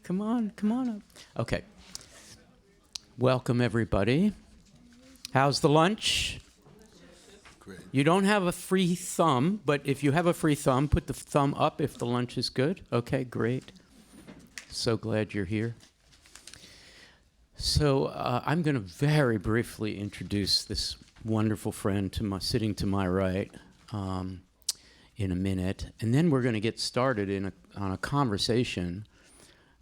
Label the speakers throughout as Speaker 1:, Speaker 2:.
Speaker 1: Come on up. Okay. Welcome, everybody. How's the lunch?
Speaker 2: Great.
Speaker 1: You don't have a free thumb, but if you have a free thumb, put the thumb up if the lunch is good. Okay, great. So glad you're here. So I'm going to very briefly introduce this wonderful friend sitting to my right in a minute, and then we're going to get started on a conversation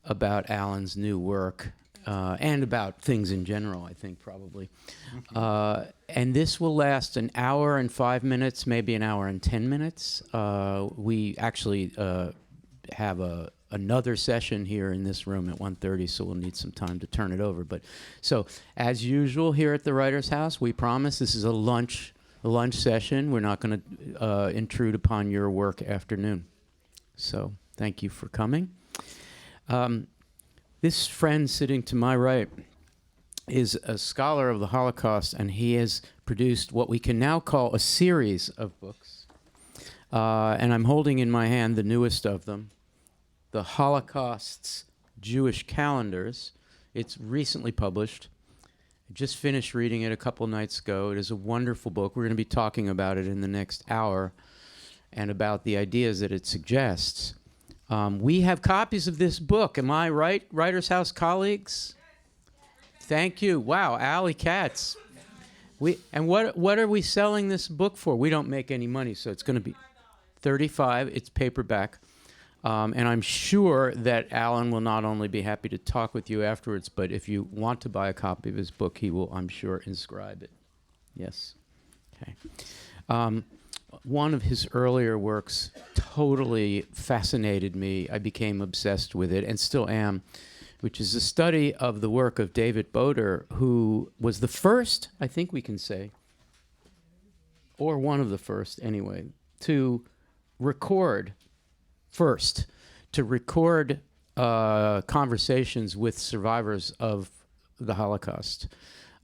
Speaker 1: about Alan's new work and about things in general, I think, probably. And this will last an hour and 5 minutes, maybe an hour and 10 minutes. We actually have another session here in this room at 1:30, so we'll need some time to turn it over. But so, as usual here at the Writers' House, we promise this is a lunch session. We're not going to intrude upon your work afternoon. So thank you for coming. This friend sitting to my right is a scholar of the Holocaust, and he has produced what we can now call a series of books. And I'm holding in my hand the newest of them, The Holocaust's Jewish Calendars. It's recently published. I just finished reading it a couple nights ago. It is a wonderful book. We're going to be talking about it in the next hour and about the ideas that it suggests. We have copies of this book. Am I right, Writers' House colleagues? Thank you. Wow, Alley Katz. And what are we selling this book for? We don't make any money, so it's going to be $35. It's paperback. And I'm sure that Alan will not only be happy to talk with you afterwards, but if you want to buy a copy of his book, he will, I'm sure, inscribe it. Yes. Okay. One of his earlier works totally fascinated me. I became obsessed with it and still am, which is a study of the work of David Boder, who was the first, I think we can say, or one of the first anyway, to record conversations with survivors of the Holocaust.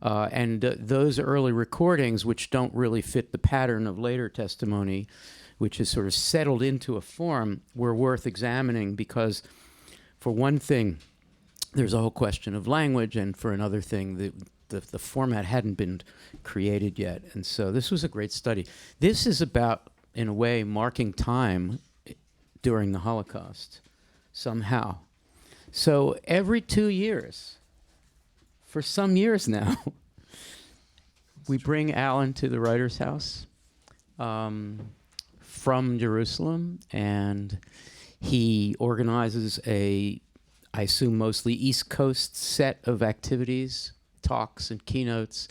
Speaker 1: And those early recordings, which don't really fit the pattern of later testimony, which has sort of settled into a form, were worth examining because, for one thing, there's a whole question of language, and for another thing, the format hadn't been created yet. And so this was a great study. This is about, in a way, marking time during the Holocaust, somehow. So every 2 years, for some years now, we bring Alan to the Writers' House from Jerusalem, and he organizes I assume mostly East Coast set of activities, talks and keynotes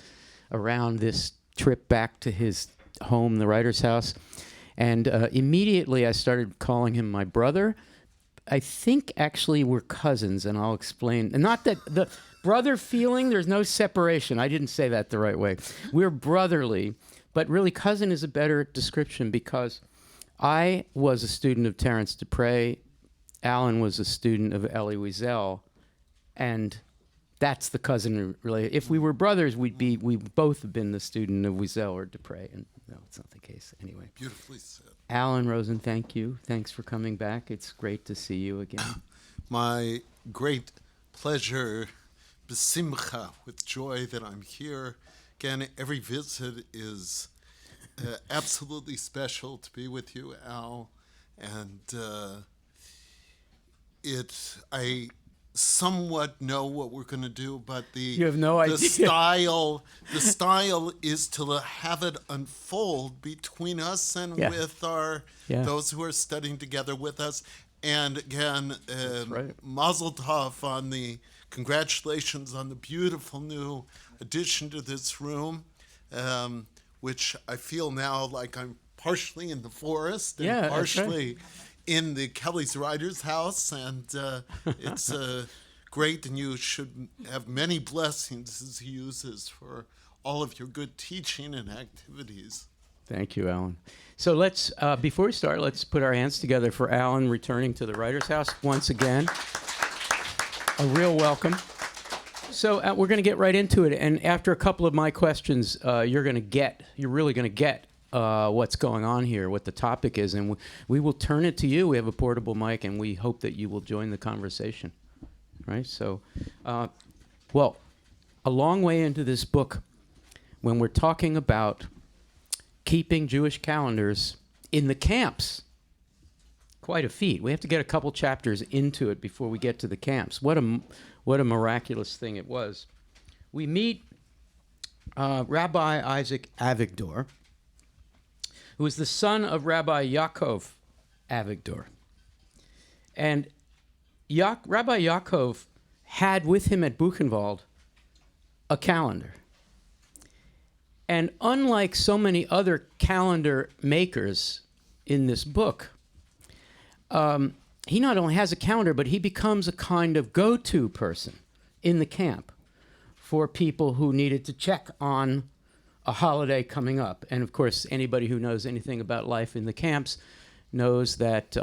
Speaker 1: around this trip back to his home, the Writers' House. And immediately I started calling him my brother. I think actually we're cousins, and I'll explain. And not that the brother feeling, there's no separation. I didn't say that the right way. We're brotherly, but really cousin is a better description because I was a student of Terence Dupre. Alan was a student of Elie Wiesel, and that's the cousin relationship. If we were brothers, we both have been the student of Wiesel or Dupre, and no, it's not the case anyway.
Speaker 2: Beautifully said.
Speaker 1: Alan Rosen, thank you. Thanks for coming back. It's great to see you again.
Speaker 2: My great pleasure, besimcha, with joy that I'm here. Again, every visit is absolutely special to be with you, Al. And I somewhat know what we're going to do, but
Speaker 1: you have no idea.
Speaker 2: The style is to have it unfold between us and with those who are studying together with us. And again,
Speaker 1: right.
Speaker 2: Mazel tov on congratulations on the beautiful new addition to this room, which I feel now like I'm partially in the forest and partially in the Kelly's Writers' House, and it's great, and you should have many blessings as he uses for all of your good teaching and activities.
Speaker 1: Thank you, Alan. So let's, before we start, let's put our hands together for Alan returning to the Writers' House once again. A real welcome. So we're going to get right into it, and after a couple of my questions, you're really going to get what's going on here, what the topic is, and we will turn it to you. We have a portable mic, and we hope that you will join the conversation. right? So, well, a long way into this book, when we're talking about keeping Jewish calendars in the camps, quite a feat. We have to get a couple chapters into it before we get to the camps. What a miraculous thing it was. We meet Rabbi Isaac Avigdor, who is the son of Rabbi Yaakov Avigdor. And Rabbi Yaakov had with him at Buchenwald a calendar. And unlike so many other calendar makers in this book, he not only has a calendar, but he becomes a kind of go-to person in the camp for people who needed to check on a holiday coming up. And of course, anybody who knows anything about life in the camps knows that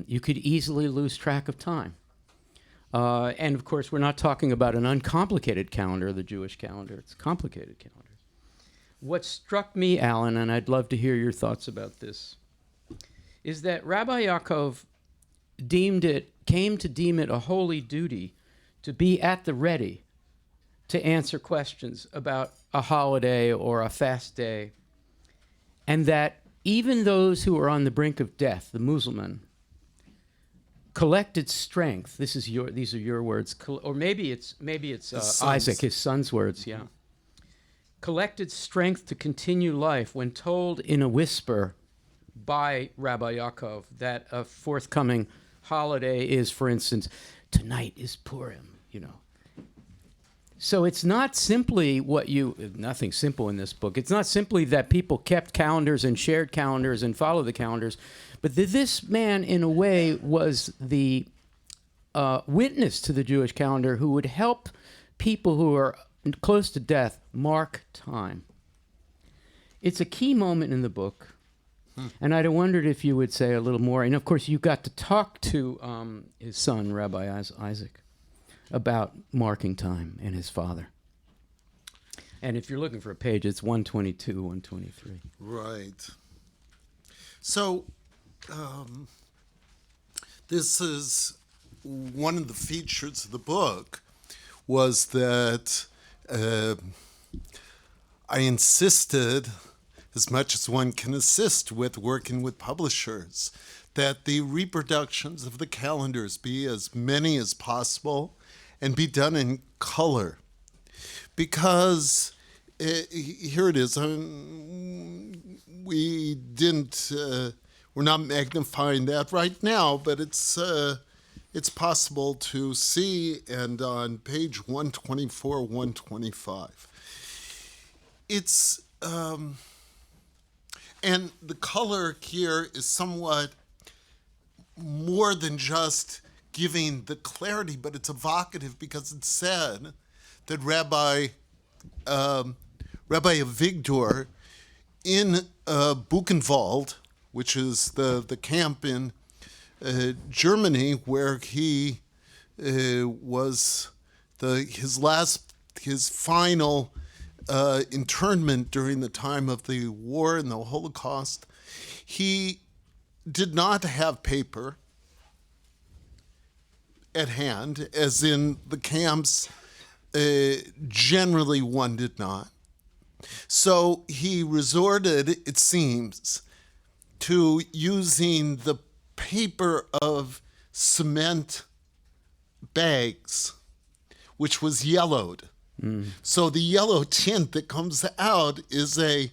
Speaker 1: you could easily lose track of time. And of course, we're not talking about an uncomplicated calendar, the Jewish calendar. It's a complicated calendar. What struck me, Alan, and I'd love to hear your thoughts about this, is that Rabbi Yaakov came to deem it a holy duty to be at the ready to answer questions about a holiday or a fast day, and that even those who are on the brink of death, the Muslims, collected strength. These are your words, or maybe it's Isaac, his son's words. Yeah, collected strength to continue life when told in a whisper by Rabbi Yaakov that a forthcoming holiday is, for instance, tonight is Purim. So it's not simply nothing simple in this book. It's not simply that people kept calendars and shared calendars and followed the calendars, but that this man, in a way, was the witness to the Jewish calendar who would help people who are close to death mark time. It's a key moment in the book, and I'd wondered if you would say a little more. And of course, you got to talk to his son, Rabbi Isaac, about marking time, and his father. And if you're looking for a page, it's 122, 123.
Speaker 2: Right. So, this is one of the features of the book, was that I insisted, as much as one can assist with working with publishers, that the reproductions of the calendars be as many as possible and be done in color. Because here it is, we're not magnifying that right now, but it's possible to see, and on page 124, 125. It's, and the color here is somewhat more than just giving the clarity, but it's evocative because it said that Rabbi Avigdor in Buchenwald, which is the camp in Germany where he was his final internment during the time of the war and the Holocaust, he did not have paper at hand, as in the camps, generally one did not. So he resorted, it seems, to using the paper of cement bags, which was yellowed. So the yellow tint that comes out is a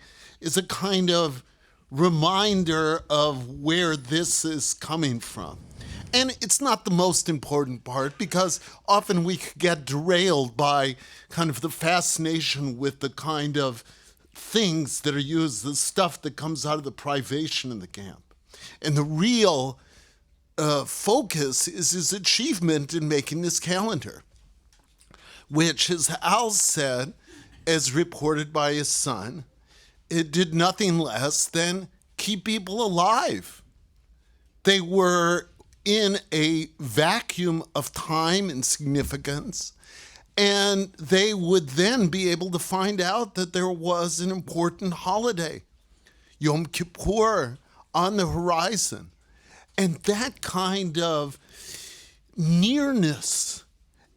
Speaker 2: kind of reminder of where this is coming from. And it's not the most important part, because often we get derailed by kind of the fascination with the kind of things that are used, the stuff that comes out of the privation in the camp. And the real focus is his achievement in making this calendar, which, as Al said, as reported by his son, it did nothing less than keep people alive. They were in a vacuum of time and significance, and they would then be able to find out that there was an important holiday, Yom Kippur, on the horizon. And that kind of nearness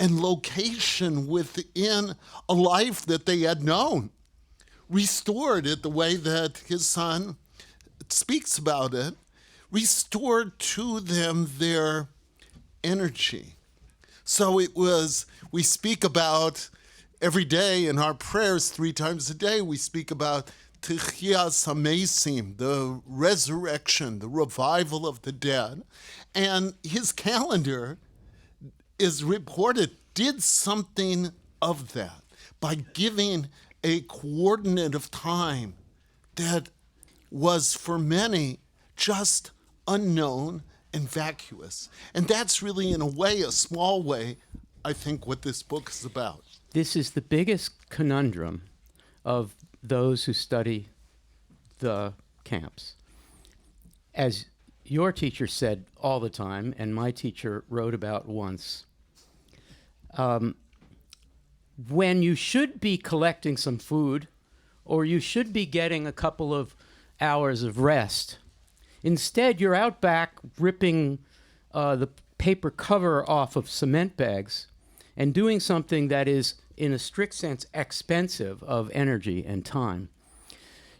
Speaker 2: and location within a life that they had known, restored it the way that his son speaks about it, restored to them their energy. So it was, we speak about every day in our prayers 3 times a day, we speak about Tichias HaMesim, the resurrection, the revival of the dead. And his calendar is reported did something of that by giving a coordinate of time that was for many just unknown and vacuous. And that's really, in a way, a small way, I think, what this book is about.
Speaker 1: This is the biggest conundrum of those who study the camps. As your teacher said all the time, and my teacher wrote about once, when you should be collecting some food, or you should be getting a couple of hours of rest, instead you're out back ripping the paper cover off of cement bags and doing something that is, in a strict sense, expensive of energy and time.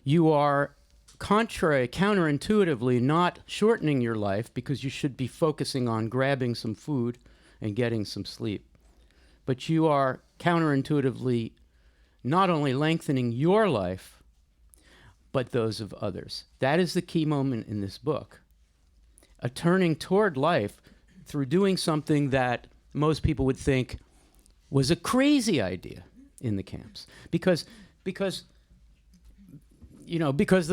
Speaker 1: You are counterintuitively not shortening your life because you should be focusing on grabbing some food and getting some sleep. But you are counterintuitively not only lengthening your life, but those of others. That is the key moment in this book. A turning toward life through doing something that most people would think was a crazy idea in the camps. Because the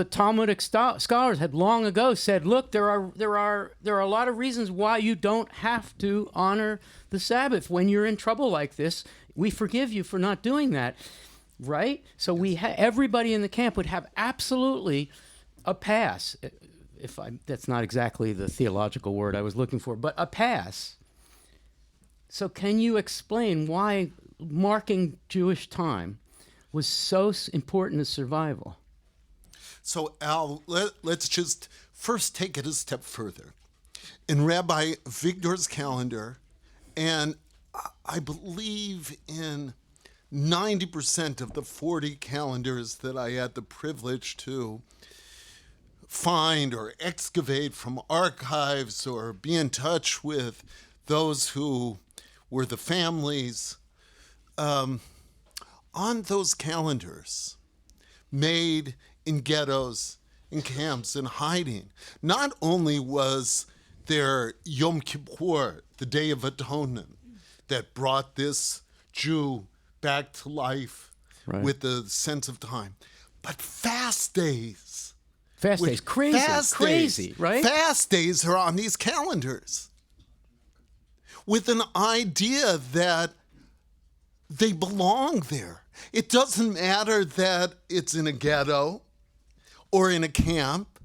Speaker 1: Talmudic scholars had long ago said, look, there are a lot of reasons why you don't have to honor the Sabbath. When you're in trouble like this, we forgive you for not doing that, right? So everybody in the camp would have absolutely a pass. That's not exactly the theological word I was looking for, but a pass. So can you explain why marking Jewish time was so important to survival?
Speaker 2: So, Al, let's just first take it a step further. In Rabbi Vigdor's calendar, and I believe in 90% of the 40 calendars that I had the privilege to find or excavate from archives or be in touch with those who were the families, on those calendars made in ghettos, in camps, in hiding, not only was there Yom Kippur, the Day of Atonement, that brought this Jew back to life with the sense of time, but fast days.
Speaker 1: Fast days, crazy, right?
Speaker 2: Fast days are on these calendars with an idea that they belong there. It doesn't matter that it's in a ghetto or in a camp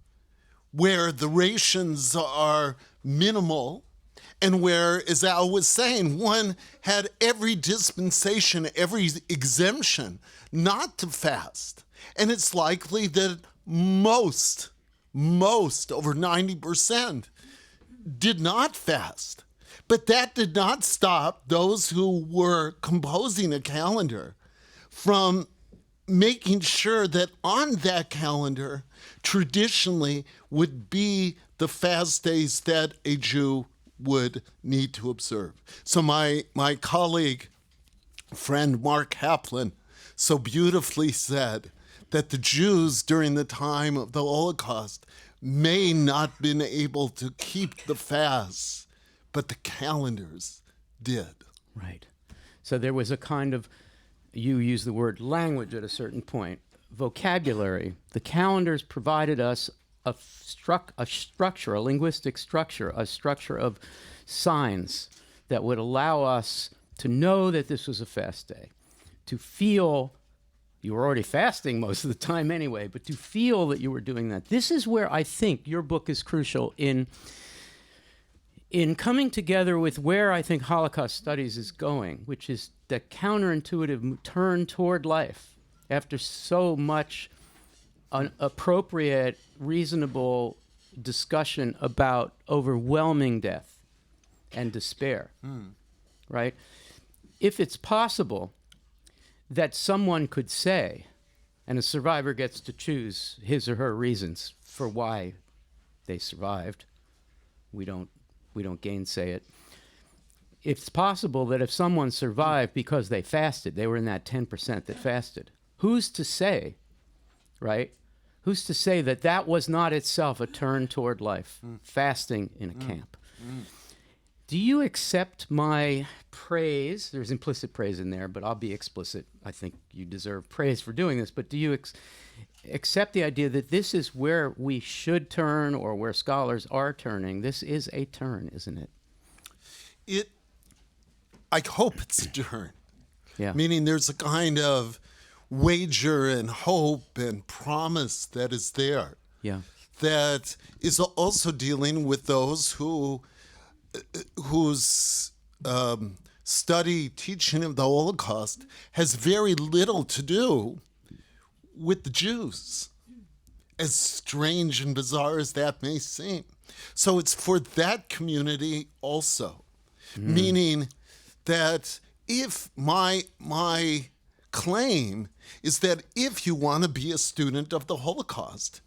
Speaker 2: where the rations are minimal and where, as Al was saying, one had every dispensation, every exemption not to fast. And it's likely that most, over 90%, did not fast. But that did not stop those who were composing a calendar from making sure that on that calendar traditionally would be the fast days that a Jew would need to observe. So my colleague, friend Mark Kaplan, so beautifully said that the Jews during the time of the Holocaust may not have been able to keep the fasts, but the calendars did.
Speaker 1: Right. So there was a kind of, you use the word language at a certain point, vocabulary. The calendars provided us a structure, a linguistic structure, a structure of signs that would allow us to know that this was a fast day, to feel, you were already fasting most of the time anyway, but to feel that you were doing that. This is where I think your book is crucial in coming together with where I think Holocaust studies is going, which is the counterintuitive turn toward life after so much appropriate, reasonable discussion about overwhelming death and despair, right? if it's possible that someone could say, and a survivor gets to choose his or her reasons for why they survived, we don't gainsay it. It's possible that if someone survived because they fasted, they were in that 10% that fasted. Who's to say, right? Who's to say that that was not itself a turn toward life, fasting in a camp? Do you accept my praise? There's implicit praise in there, but I'll be explicit. I think you deserve praise for doing this, but do you accept the idea that this is where we should turn, or where scholars are turning? This is a turn, isn't it?
Speaker 2: I hope it's a turn.
Speaker 1: Yeah.
Speaker 2: Meaning there's a kind of wager and hope and promise that is there.
Speaker 1: Yeah.
Speaker 2: That is also dealing with those whose teaching of the Holocaust has very little to do with the Jews, as strange and bizarre as that may seem. So it's for that community also, meaning that if my claim is that if you want to be a student of the Holocaust,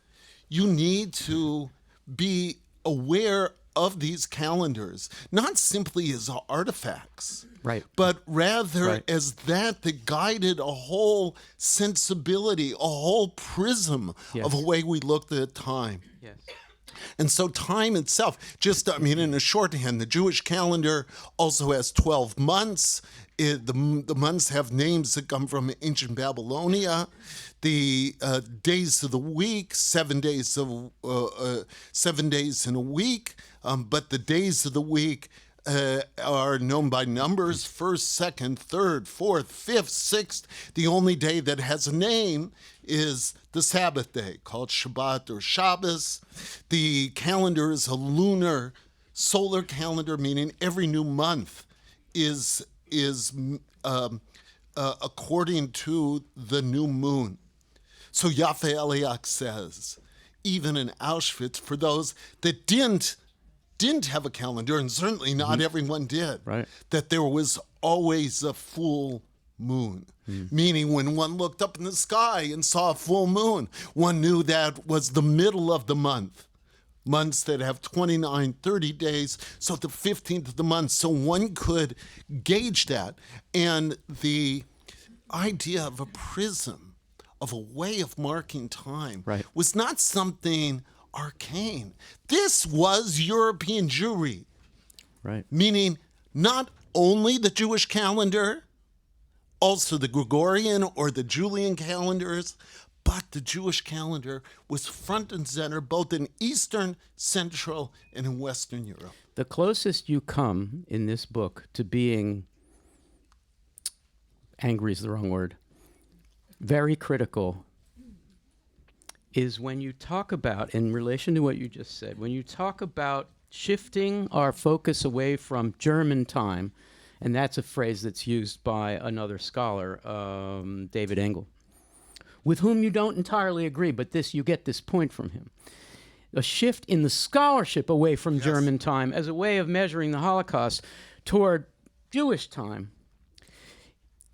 Speaker 2: you need to be aware of these calendars, not simply as artifacts,
Speaker 1: right,
Speaker 2: but rather as that guided a whole sensibility, a whole prism of a way we looked at time.
Speaker 1: Yes.
Speaker 2: And so time itself, in a shorthand, the Jewish calendar also has 12 months. The months have names that come from ancient Babylonia. The days of the week, 7 days in a week, but the days of the week are known by numbers: first, second, third, fourth, fifth, sixth. The only day that has a name is the Sabbath day, called Shabbat or Shabbos. The calendar is a lunar, solar calendar, meaning every new month is according to the new moon. So Yaffe Eliach says, even in Auschwitz, for those that didn't have a calendar, and certainly not everyone did, that there was always a full moon. Meaning when one looked up in the sky and saw a full moon, one knew that was the middle of the month. Months that have 29, 30 days, so the 15th of the month. So one could gauge that. And the idea of a prism, of a way of marking time, was not something arcane. This was European Jewry. Meaning not only the Jewish calendar, also the Gregorian or the Julian calendars, but the Jewish calendar was front and center both in Eastern, Central, and in Western Europe.
Speaker 1: The closest you come in this book to being, angry is the wrong word, very critical, is when you talk about, in relation to what you just said, when you talk about shifting our focus away from German time, and that's a phrase that's used by another scholar, David Engel, with whom you don't entirely agree, but you get this point from him. A shift in the scholarship away from German time as a way of measuring the Holocaust toward Jewish time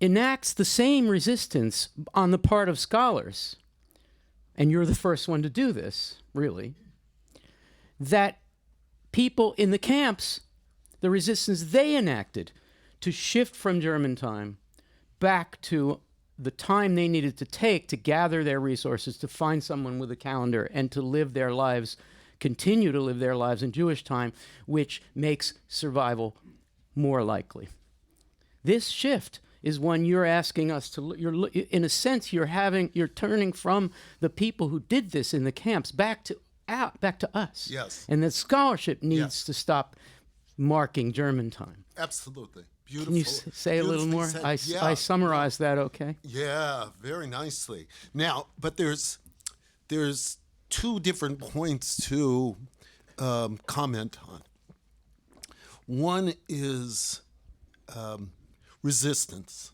Speaker 1: enacts the same resistance on the part of scholars, and you're the first one to do this, really, that people in the camps, the resistance they enacted to shift from German time back to the time they needed to take to gather their resources, to find someone with a calendar, and to live their lives, continue to live their lives in Jewish time, which makes survival more likely. This shift is one you're asking us to, in a sense, you're turning from the people who did this in the camps back to us.
Speaker 2: Yes.
Speaker 1: And that scholarship needs to stop marking German time.
Speaker 2: Absolutely. Beautiful.
Speaker 1: Can you say a little more? I summarized that okay?
Speaker 2: Yeah, very nicely. Now, but there's two different points to comment on. One is resistance.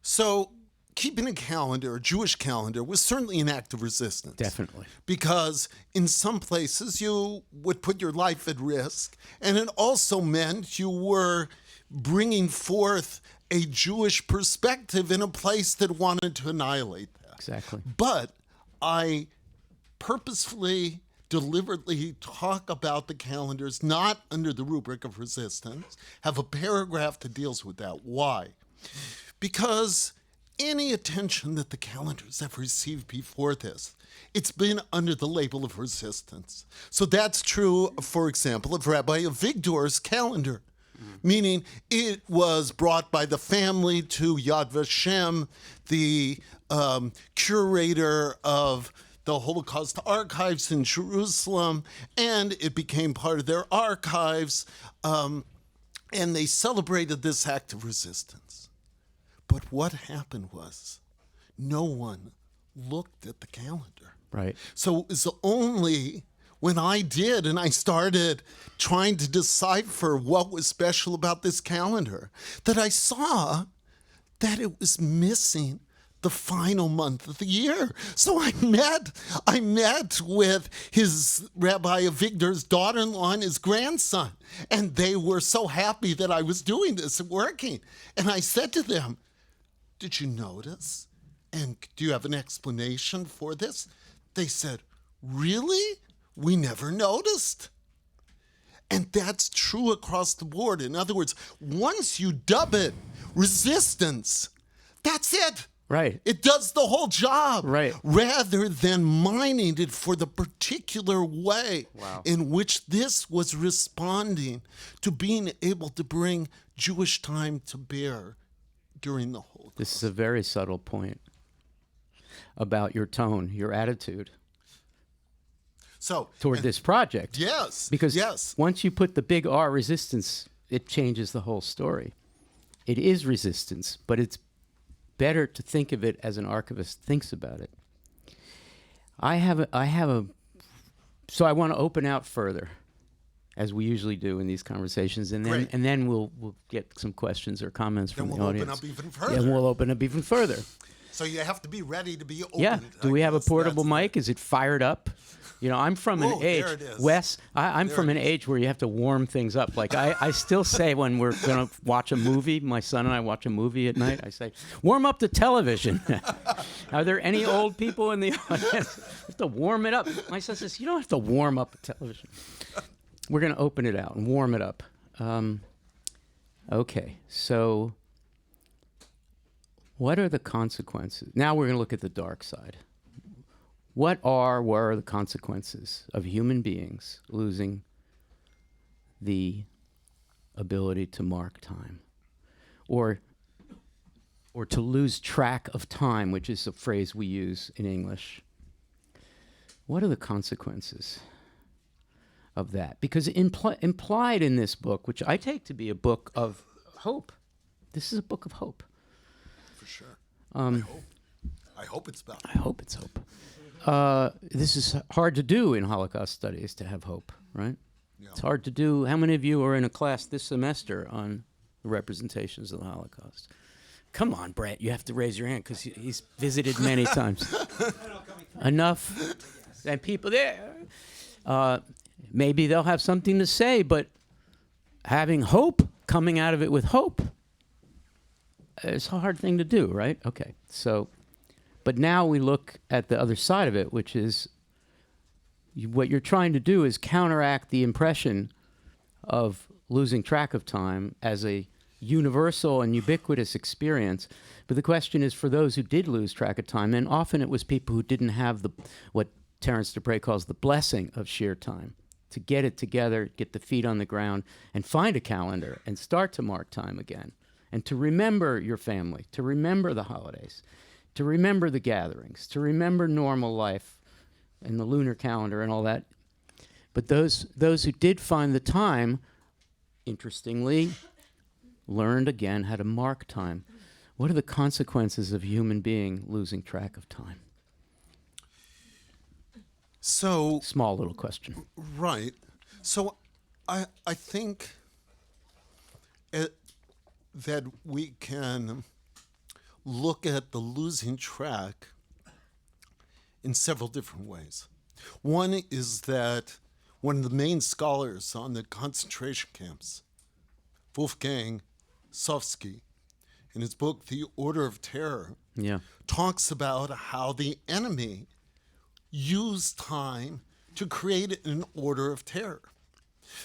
Speaker 2: So keeping a calendar, a Jewish calendar, was certainly an act of resistance.
Speaker 1: Definitely.
Speaker 2: Because in some places you would put your life at risk, and it also meant you were bringing forth a Jewish perspective in a place that wanted to annihilate that.
Speaker 1: Exactly.
Speaker 2: But I purposefully, deliberately talk about the calendars not under the rubric of resistance, have a paragraph that deals with that. Why? Because any attention that the calendars have received before this, it's been under the label of resistance. So that's true, for example, of Rabbi Avigdor's calendar, meaning it was brought by the family to Yad Vashem, the curator of the Holocaust archives in Jerusalem, and it became part of their archives, and they celebrated this act of resistance. But what happened was no one looked at the calendar.
Speaker 1: Right.
Speaker 2: So it was only when I did and I started trying to decipher what was special about this calendar that I saw that it was missing the final month of the year. So I met with his Rabbi Avigdor's daughter-in-law and his grandson, and they were so happy that I was doing this and working. And I said to them, "Did you notice? And do you have an explanation for this?" They said, "Really? We never noticed." And that's true across the board. In other words, once you dub it resistance, that's it.
Speaker 1: Right.
Speaker 2: It does the whole job.
Speaker 1: Right.
Speaker 2: Rather than mining it for the particular way in which this was responding to being able to bring Jewish time to bear during the Holocaust.
Speaker 1: This is a very subtle point about your tone, your attitude toward this project.
Speaker 2: Yes.
Speaker 1: Because once you put the big R, resistance, it changes the whole story. It is resistance, but it's better to think of it as an archivist thinks about it. So I want to open out further, as we usually do in these conversations, and then we'll get some questions or comments from the audience.
Speaker 2: Then we'll open up even further.
Speaker 1: And we'll open up even further.
Speaker 2: So you have to be ready to be open.
Speaker 1: Yeah. Do we have a portable mic? Is it fired up? You know, I'm from an age,
Speaker 2: there it is.
Speaker 1: Wes, I'm from an age where you have to warm things up. Like I still say when we're going to watch a movie, my son and I watch a movie at night, I say, warm up the television. Are there any old people in the audience? You have to warm it up. My son says, you don't have to warm up the television. We're going to open it out and warm it up. Okay, so what are the consequences? Now we're going to look at the dark side. Were the consequences of human beings losing the ability to mark time, or to lose track of time, which is a phrase we use in English? What are the consequences of that? Because implied in this book, which I take to be a book of hope, this is a book of hope.
Speaker 2: For sure.
Speaker 3: I hope it's about.
Speaker 1: I hope it's hope. This is hard to do in Holocaust studies, to have hope, right?
Speaker 2: Yeah.
Speaker 1: It's hard to do. How many of you are in a class this semester on the representations of the Holocaust? Come on, Brett, you have to raise your hand because he's visited many times. Enough. And people there, maybe they'll have something to say, but having hope, coming out of it with hope, it's a hard thing to do, right? Okay, so... But now we look at the other side of it, which is what you're trying to do is counteract the impression of losing track of time as a universal and ubiquitous experience. But the question is for those who did lose track of time, and often it was people who didn't have what Terence Dupre calls the blessing of sheer time, to get it together, get the feet on the ground, and find a calendar and start to mark time again, and to remember your family, to remember the holidays, to remember the gatherings, to remember normal life and the lunar calendar and all that. But those who did find the time, interestingly, learned again how to mark time. What are the consequences of a human being losing track of time?
Speaker 2: So
Speaker 1: Small little question.
Speaker 2: right. So I think that we can look at the losing track in several different ways. One is that one of the main scholars on the concentration camps, Wolfgang Sofsky, in his book, The Order of Terror,
Speaker 1: Yeah.
Speaker 2: talks about how the enemy used time to create an order of terror.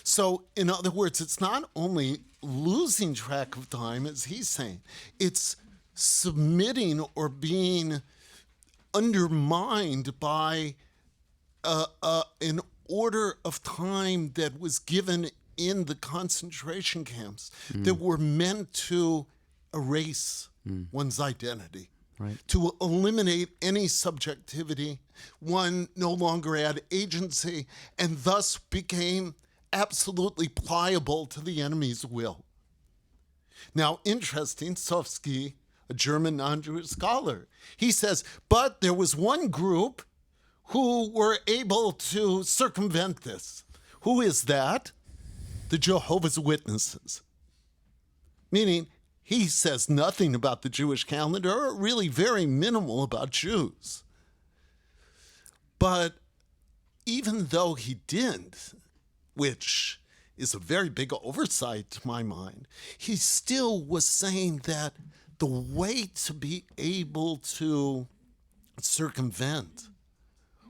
Speaker 2: So, in other words, it's not only losing track of time, as he's saying, it's submitting or being undermined by an order of time that was given in the concentration camps that were meant to erase one's identity, to eliminate any subjectivity. One no longer had agency and thus became absolutely pliable to the enemy's will. Now, interesting, Sofsky, a German non-Jewish scholar, he says, but there was one group who were able to circumvent this. Who is that? The Jehovah's Witnesses. Meaning, he says nothing about the Jewish calendar, or really very minimal about Jews. But even though he didn't, which is a very big oversight to my mind, he still was saying that the way to be able to circumvent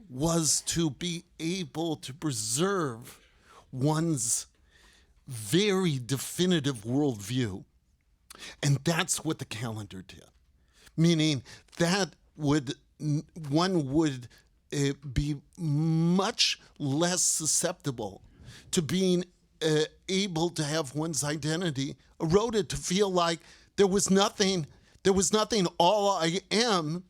Speaker 2: was to be able to preserve one's very definitive worldview. And that's what the calendar did. Meaning that one would be much less susceptible to being able to have one's identity eroded, to feel like there was nothing, all I am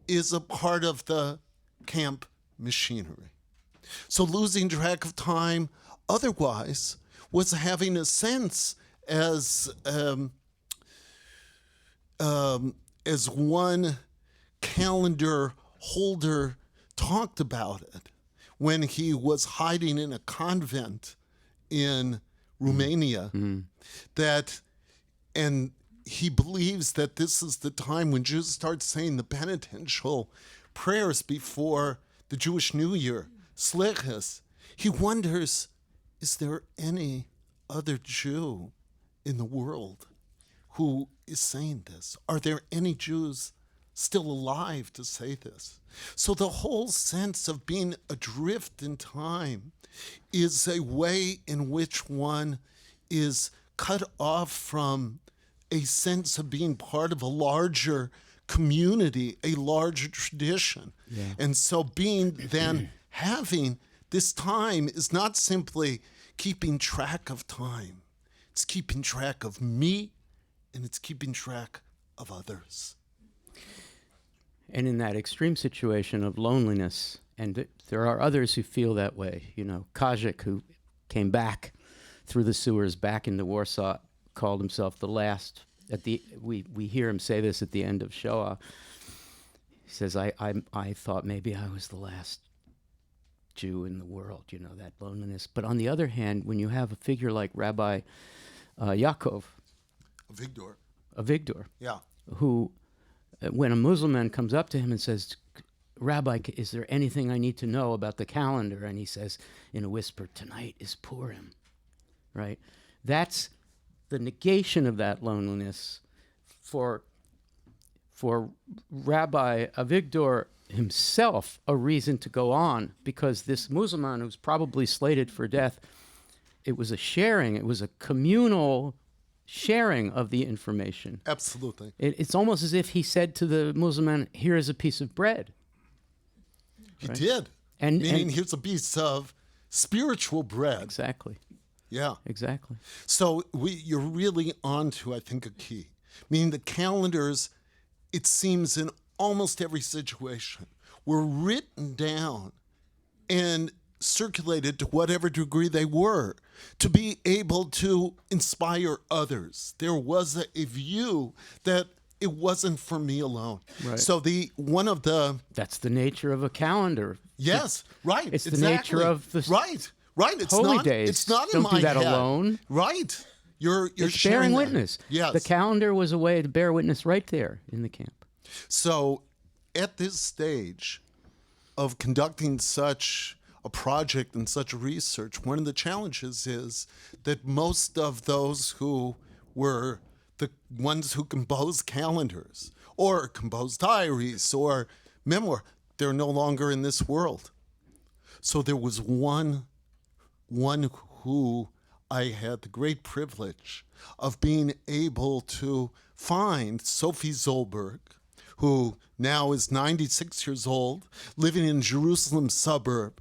Speaker 2: is a part of the camp machinery. So losing track of time otherwise was having a sense, as one calendar holder talked about it when he was hiding in a convent in Romania, and he believes that this is the time when Jews start saying the penitential prayers before the Jewish New Year, Slichas. He wonders, is there any other Jew in the world who is saying this? Are there any Jews still alive to say this? So the whole sense of being adrift in time is a way in which one is cut off from a sense of being part of a larger community, a larger tradition. Yeah. And so having this time is not simply keeping track of time. It's keeping track of me, and it's keeping track of others.
Speaker 1: And in that extreme situation of loneliness, and there are others who feel that way. You know, Kajik, who came back through the sewers back into Warsaw, called himself the last. We hear him say this at the end of Shoah. He says, I thought maybe I was the last Jew in the world, you know, that loneliness. But on the other hand, when you have a figure like Rabbi Yaakov, Avigdor,
Speaker 2: yeah,
Speaker 1: who, when a Muslim comes up to him and says, Rabbi, is there anything I need to know about the calendar? And he says in a whisper, tonight is Purim, right? That's the negation of that loneliness. For Rabbi Avigdor himself, a reason to go on, because this Muslim who's probably slated for death, it was a sharing, it was a communal sharing of the information.
Speaker 2: Absolutely.
Speaker 1: It's almost as if he said to the Muslim, here is a piece of bread.
Speaker 2: He did. Meaning here's a piece of spiritual bread.
Speaker 1: Exactly.
Speaker 2: Yeah.
Speaker 1: Exactly.
Speaker 2: So you're really on to, I think, a key. Meaning the calendars, it seems in almost every situation, were written down and circulated to whatever degree they were to be able to inspire others. There was a view that it wasn't for me alone.
Speaker 1: Right.
Speaker 2: So
Speaker 1: that's the nature of a calendar.
Speaker 2: Yes, right.
Speaker 1: It's
Speaker 2: exactly.
Speaker 1: the nature of the
Speaker 2: right. It's
Speaker 1: holy
Speaker 2: not,
Speaker 1: days.
Speaker 2: It's not
Speaker 1: Don't
Speaker 2: in my
Speaker 1: do that
Speaker 2: head.
Speaker 1: alone.
Speaker 2: Right. You're
Speaker 1: it's
Speaker 2: sharing
Speaker 1: bearing
Speaker 2: that.
Speaker 1: witness.
Speaker 2: Yes.
Speaker 1: The calendar was a way to bear witness right there in the camp.
Speaker 2: So at this stage of conducting such a project and such research, one of the challenges is that most of those who were the ones who compose calendars or compose diaries or memoir, they're no longer in this world. So there was one who I had the great privilege of being able to find, Sophie Zollberg, who now is 96 years old, living in Jerusalem suburb,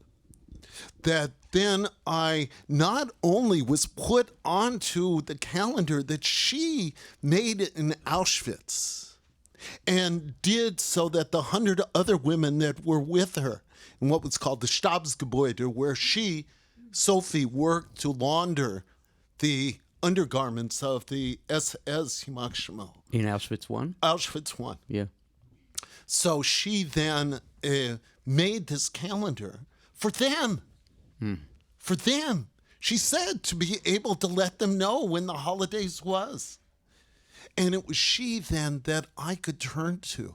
Speaker 2: that then I not only was put onto the calendar that she made in Auschwitz and did so that the 100 other women that were with her in what was called the Stabsgebäude, where Sophie, worked to launder the undergarments of the SS,
Speaker 1: In Auschwitz 1?
Speaker 2: Auschwitz 1.
Speaker 1: Yeah.
Speaker 2: So she then made this calendar for them. For them. She said to be able to let them know when the holidays was. And it was she then that I could turn to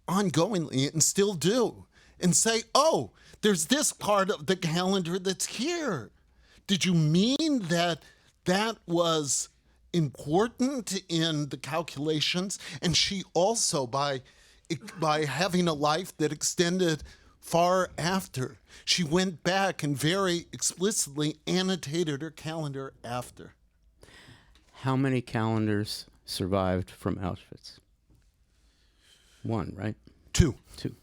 Speaker 2: ongoingly and still do and say, oh, there's this part of the calendar that's here. Did you mean that was important in the calculations? And she also, by having a life that extended far after, she went back and very explicitly annotated her calendar after.
Speaker 1: How many calendars survived from Auschwitz? 1, right?
Speaker 2: 2.
Speaker 1: 2.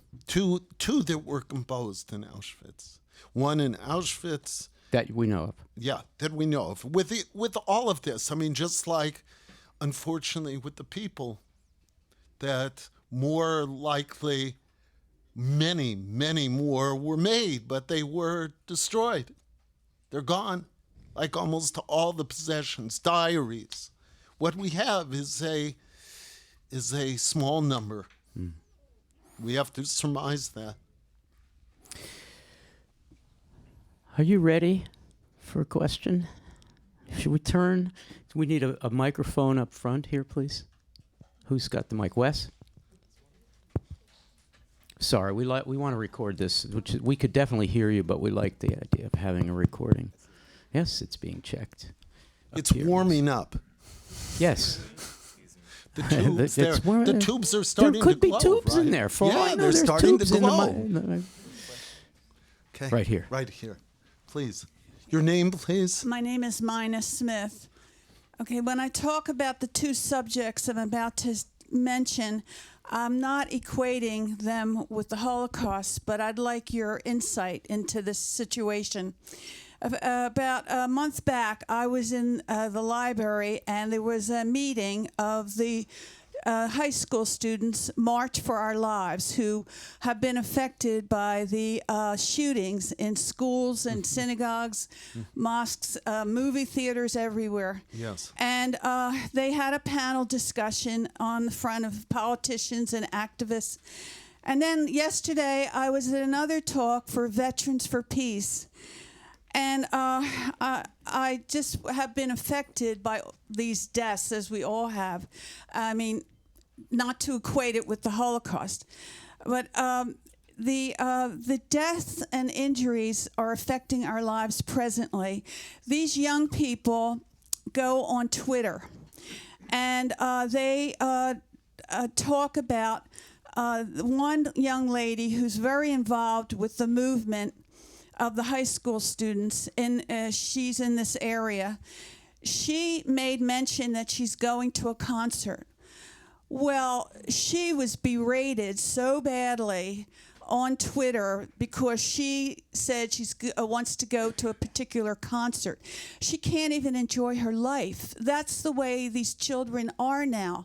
Speaker 2: Two that were composed in Auschwitz. One in Auschwitz.
Speaker 1: That we know of.
Speaker 2: Yeah, that we know of. With all of this, I mean, just like, unfortunately, with the people, that more likely many, many more were made, but they were destroyed. They're gone, like almost all the possessions, diaries. What we have is a small number. We have to surmise that.
Speaker 1: Are you ready for a question? Should we turn? We need a microphone up front here, please. Who's got the mic? Wes? Sorry, we want to record this, which we could definitely hear you, but we like the idea of having a recording. Yes, it's being checked.
Speaker 2: It's warming up.
Speaker 1: Yes.
Speaker 2: The tubes are starting to glow.
Speaker 1: There could be tubes in there. For all I know,
Speaker 2: they're
Speaker 1: there's
Speaker 2: starting
Speaker 1: tubes
Speaker 2: to glow.
Speaker 1: in the
Speaker 2: Okay.
Speaker 1: Right here.
Speaker 2: Right here. Please. Your name, please.
Speaker 4: My name is Mina Smith. Okay, when I talk about the 2 subjects I'm about to mention, I'm not equating them with the Holocaust, but I'd like your insight into this situation. About a month back, I was in the library, and there was a meeting of the high school students, March for Our Lives, who have been affected by the shootings in schools and synagogues, mosques, movie theaters, everywhere.
Speaker 2: Yes.
Speaker 4: And they had a panel discussion on the front of politicians and activists. And then yesterday, I was at another talk for Veterans for Peace. And I just have been affected by these deaths, as we all have. I mean, not to equate it with the Holocaust, but the deaths and injuries are affecting our lives presently. These young people go on Twitter, and they talk about one young lady who's very involved with the movement of the high school students, and she's in this area. She made mention that she's going to a concert. Well, she was berated so badly on Twitter because she said she wants to go to a particular concert. She can't even enjoy her life. That's the way these children are now.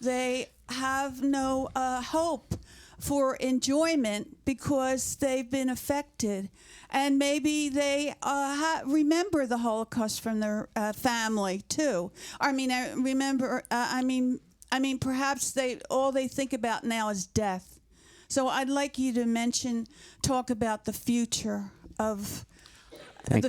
Speaker 4: They have no hope for enjoyment because they've been affected. And maybe they remember the Holocaust from their family too. I mean, perhaps all they think about now is death. So I'd like you to talk about the future of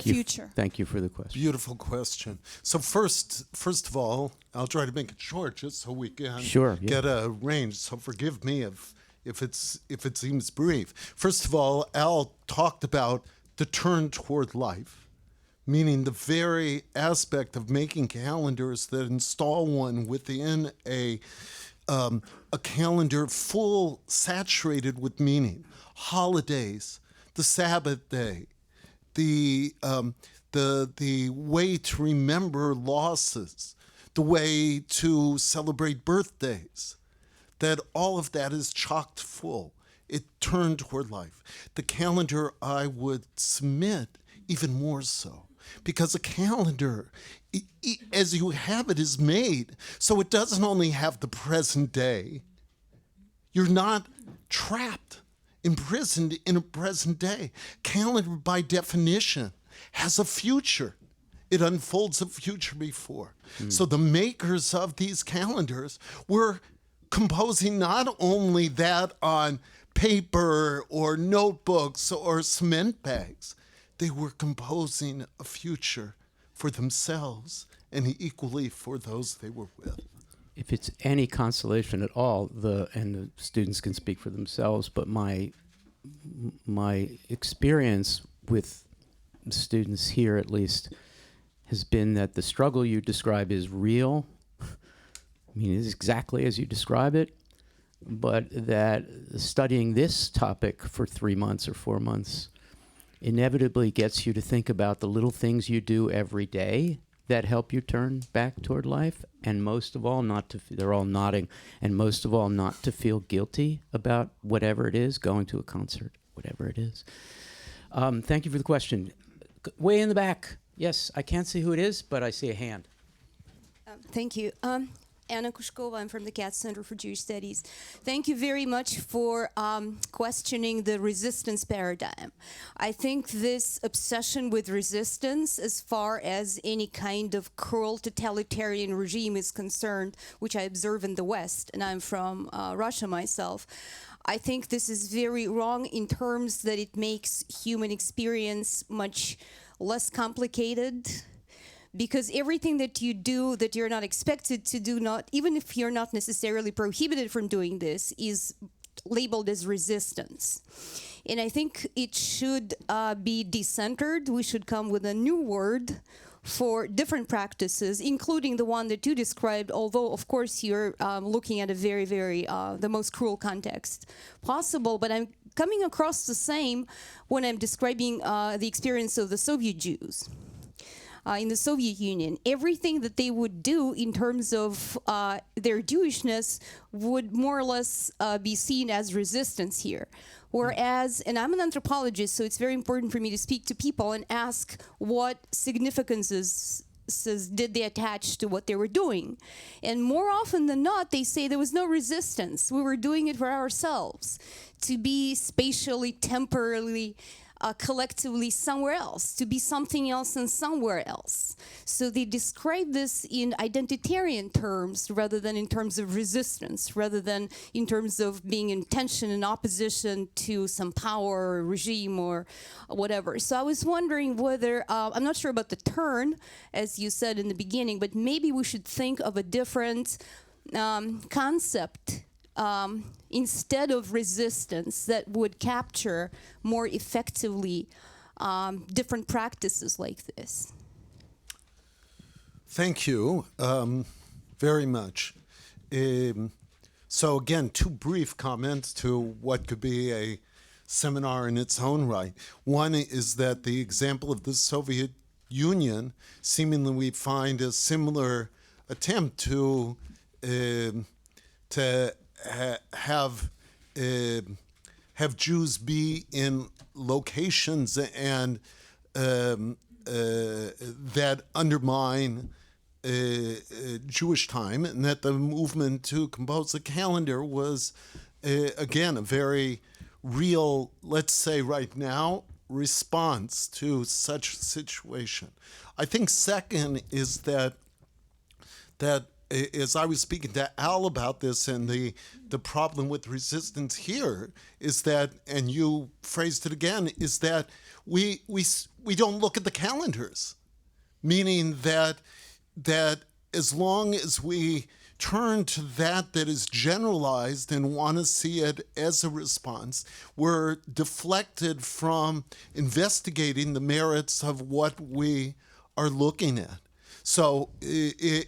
Speaker 4: future.
Speaker 1: Thank you for the question.
Speaker 2: Beautiful question. So first of all, I'll try to make it short just so we can get a range. So forgive me if it seems brief. First of all, Al talked about the turn toward life, meaning the very aspect of making calendars that install one within a calendar full, saturated with meaning. Holidays, the Sabbath day, the way to remember losses, the way to celebrate birthdays, that all of that is chocked full. It turned toward life. The calendar, I would submit, even more so, because a calendar, as you have it, is made so it doesn't only have the present day. You're not trapped, imprisoned in a present day. Calendar, by definition, has a future. It unfolds a future before. So the makers of these calendars were composing not only that on paper or notebooks or cement bags, they were composing a future for themselves and equally for those they were with.
Speaker 1: If it's any consolation at all, and the students can speak for themselves, but my experience with the students here, at least, has been that the struggle you describe is real. I mean, it's exactly as you describe it, but that studying this topic for 3 months or 4 months inevitably gets you to think about the little things you do every day that help you turn back toward life, and most of all, they're all nodding, and most of all, not to feel guilty about whatever it is, going to a concert, whatever it is. Thank you for the question. Way in the back. Yes, I can't see who it is, but I see a hand.
Speaker 5: Thank you. Anna Kushkova, I'm from the Katz Center for Jewish Studies. Thank you very much for questioning the resistance paradigm. I think this obsession with resistance, as far as any kind of cruel totalitarian regime is concerned, which I observe in the West, and I'm from Russia myself, I think this is very wrong in terms that it makes human experience much less complicated, because everything that you do that you're not expected to do, not even if you're not necessarily prohibited from doing this, is labeled as resistance. And I think it should be decentered. We should come with a new word for different practices, including the one that you described, although, of course, you're looking at a very, very, the most cruel context possible. But I'm coming across the same when I'm describing the experience of the Soviet Jews. In the Soviet Union, everything that they would do in terms of their Jewishness would more or less be seen as resistance here. Whereas, and I'm an anthropologist, so it's very important for me to speak to people and ask what significances did they attach to what they were doing. And more often than not, they say there was no resistance. We were doing it for ourselves, to be spatially, temporarily, collectively somewhere else, to be something else and somewhere else. So they describe this in identitarian terms rather than in terms of resistance, rather than in terms of being in tension and opposition to some power or regime or whatever. So I was wondering whether, I'm not sure about the turn, as you said in the beginning, but maybe we should think of a different concept instead of resistance that would capture more effectively different practices like this.
Speaker 2: Thank you very much. So again, two brief comments to what could be a seminar in its own right. One is that the example of the Soviet Union, seemingly we find a similar attempt to have Jews be in locations and that undermine Jewish time, and that the movement to compose a calendar was again a very real, let's say right now, response to such a situation. I think second is that as I was speaking to Al about this, and the problem with resistance here is that, and you phrased it again, is that we don't look at the calendars, meaning that as long as we turn to that is generalized and want to see it as a response, we're deflected from investigating the merits of what we are looking at. So,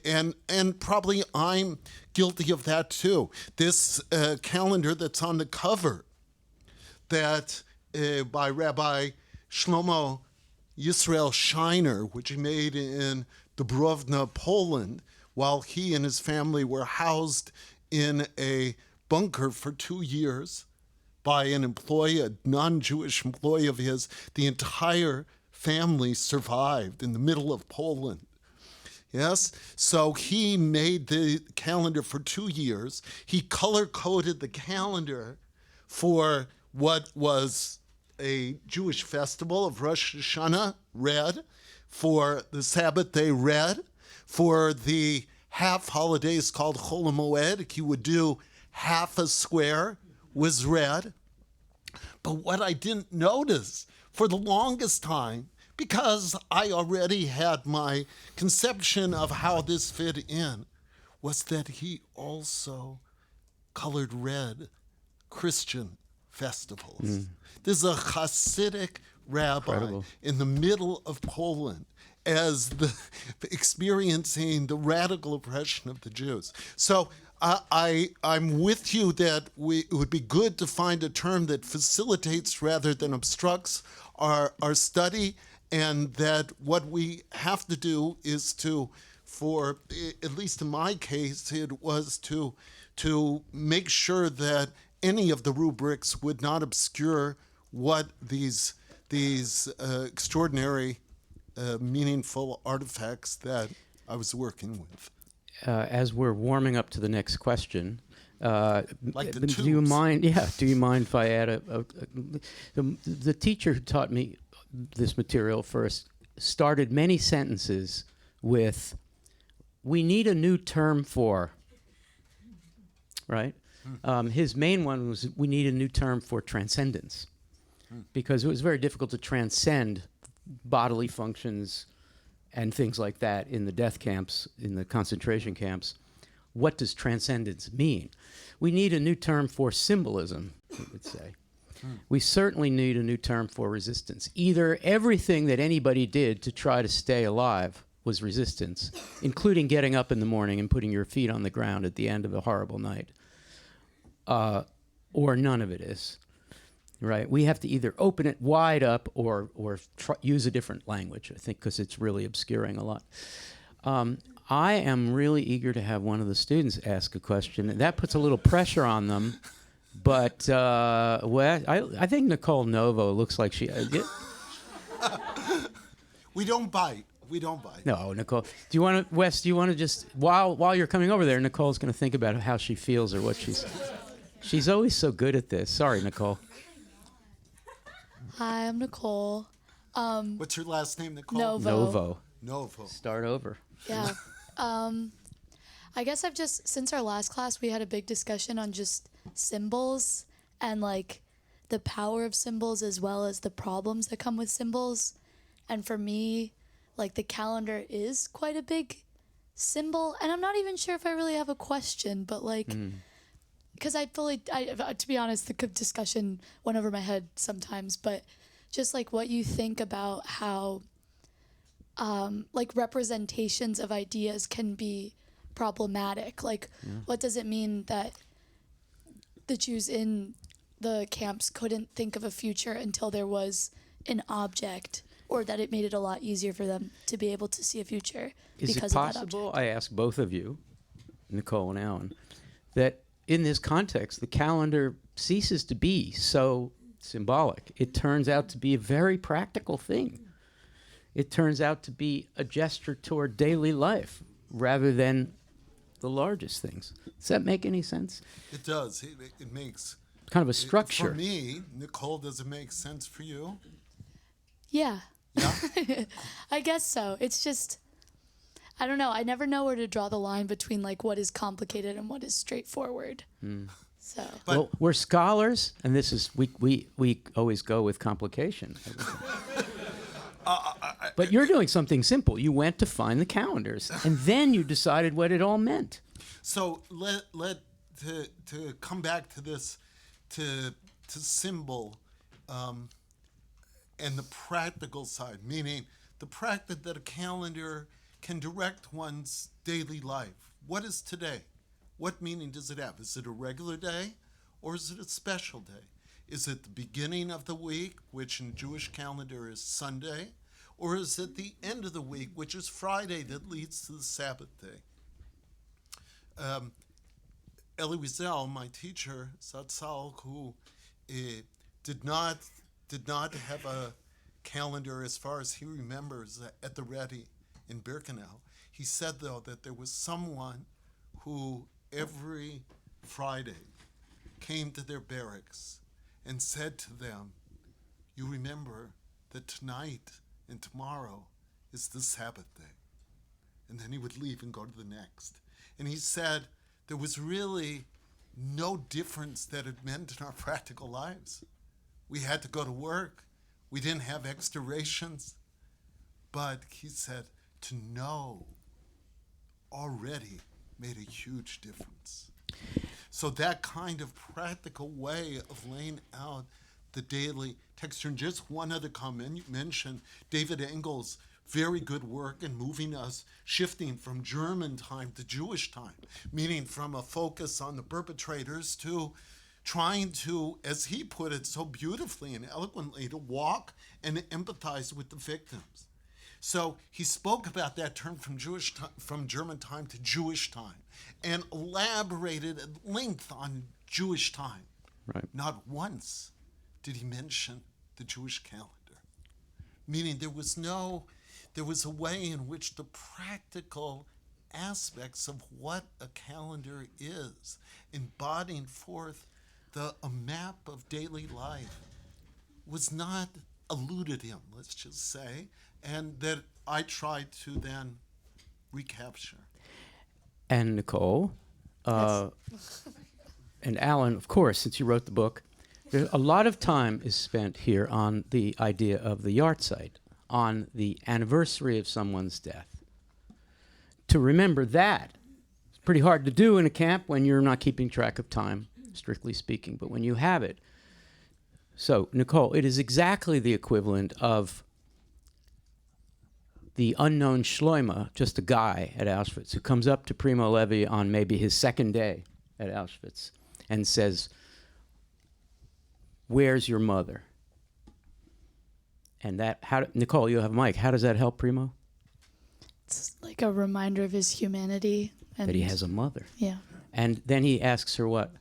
Speaker 2: and probably I'm guilty of that too. This calendar that's on the cover, that by Rabbi Shlomo Yisrael Shiner, which he made in Dubrovna, Poland, while he and his family were housed in a bunker for 2 years by an employee, a non-Jewish employee of his. The entire family survived in the middle of Poland. Yes, so he made the calendar for 2 years. He color-coded the calendar for what was a Jewish festival of Rosh Hashanah, red, for the Sabbath day, red, for the half holidays called Chol HaMoed, he would do half a square was red. But what I didn't notice for the longest time, because I already had my conception of how this fit in, was that he also colored red Christian festivals. This is a Hasidic rabbi in the middle of Poland as experiencing the radical oppression of the Jews. So I'm with you that it would be good to find a term that facilitates rather than obstructs our study, and that what we have to do is to, for at least in my case, it was to make sure that any of the rubrics would not obscure what these extraordinary, meaningful artifacts that I was working with.
Speaker 1: As we're warming up to the next question,
Speaker 2: Like the
Speaker 1: do you
Speaker 2: tubes.
Speaker 1: mind? Yeah, do you mind if I add the teacher who taught me this material first started many sentences with, "We need a new term for," right? His main one was, "We need a new term for transcendence," because it was very difficult to transcend bodily functions and things like that in the death camps, in the concentration camps. What does transcendence mean? We need a new term for symbolism, he would say. We certainly need a new term for resistance. Either everything that anybody did to try to stay alive was resistance, including getting up in the morning and putting your feet on the ground at the end of a horrible night, or none of it is. Right? We have to either open it wide up or use a different language, I think, because it's really obscuring a lot. I am really eager to have one of the students ask a question. That puts a little pressure on them, but I think Nicole Novo looks like she...
Speaker 2: We don't bite. We don't bite.
Speaker 1: No, Nicole. Do you want to, Wes, do you want to just, while you're coming over there, Nicole's going to think about how she feels or what she's always so good at this. Sorry, Nicole.
Speaker 6: Hi, I'm Nicole.
Speaker 2: What's your last name, Nicole?
Speaker 6: Novo.
Speaker 2: Novo.
Speaker 1: Start over.
Speaker 6: Yeah. I guess since our last class, we had a big discussion on just symbols and like the power of symbols as well as the problems that come with symbols. And for me, like the calendar is quite a big symbol. And I'm not even sure if I really have a question, but like, because to be honest, the discussion went over my head sometimes, but just like what you think about how like representations of ideas can be problematic. Like, what does it mean that the Jews in the camps couldn't think of a future until there was an object, or that it made it a lot easier for them to be able to see a future
Speaker 1: Is
Speaker 6: because
Speaker 1: it
Speaker 6: of that
Speaker 1: possible,
Speaker 6: object?
Speaker 1: I ask both of you, Nicole and Alan, that in this context, the calendar ceases to be so symbolic? It turns out to be a very practical thing. It turns out to be a gesture toward daily life rather than the largest things. Does that make any sense?
Speaker 2: It does. It makes...
Speaker 1: Kind of a structure.
Speaker 2: For me, Nicole, does it make sense for you?
Speaker 6: Yeah.
Speaker 2: Yeah?
Speaker 6: I guess so. It's just, I don't know. I never know where to draw the line between like what is complicated and what is straightforward. So.
Speaker 2: But-
Speaker 1: Well, we're scholars, and this is we always go with complication. But you're doing something simple. You went to find the calendars, and then you decided what it all meant.
Speaker 2: So to come back to this, to symbol, and the practical side, meaning the practice that a calendar can direct one's daily life. What is today? What meaning does it have? Is it a regular day, or is it a special day? Is it the beginning of the week, which in Jewish calendar is Sunday, or is it the end of the week, which is Friday, that leads to the Sabbath day? Elie Wiesel, my teacher, Zatzal, who did not have a calendar as far as he remembers at the ready in Birkenau. He said, though, that there was someone who every Friday came to their barracks and said to them, you remember that tonight and tomorrow is the Sabbath day. And then he would leave and go to the next. And he said there was really no difference that it meant in our practical lives. We had to go to work. We didn't have extra rations. But he said to know already made a huge difference. So that kind of practical way of laying out the daily texture. And just one other comment, you mentioned David Engel's very good work in moving us, shifting from German time to Jewish time, meaning from a focus on the perpetrators to trying to, as he put it so beautifully and eloquently, to walk and empathize with the victims. So he spoke about that term from German time to Jewish time, and elaborated at length on Jewish time.
Speaker 1: Right.
Speaker 2: Not once did he mention the Jewish calendar, meaning there was a way in which the practical aspects of what a calendar is, embodying forth a map of daily life, was not eluded him, let's just say, and that I tried to then recapture.
Speaker 1: And Nicole,
Speaker 6: Yes.
Speaker 1: and Alan, of course, since you wrote the book, a lot of time is spent here on the idea of the yahrzeit, on the anniversary of someone's death. To remember that, it's pretty hard to do in a camp when you're not keeping track of time, strictly speaking, but when you have it. So, Nicole, it is exactly the equivalent of the unknown Shloima, just a guy at Auschwitz, who comes up to Primo Levi on maybe his second day at Auschwitz and says, "Where's your mother?" And Nicole, you have a mic. How does that help Primo?
Speaker 6: It's like a reminder of his humanity. And
Speaker 1: That he has a mother.
Speaker 6: Yeah.
Speaker 1: And then he asks her what?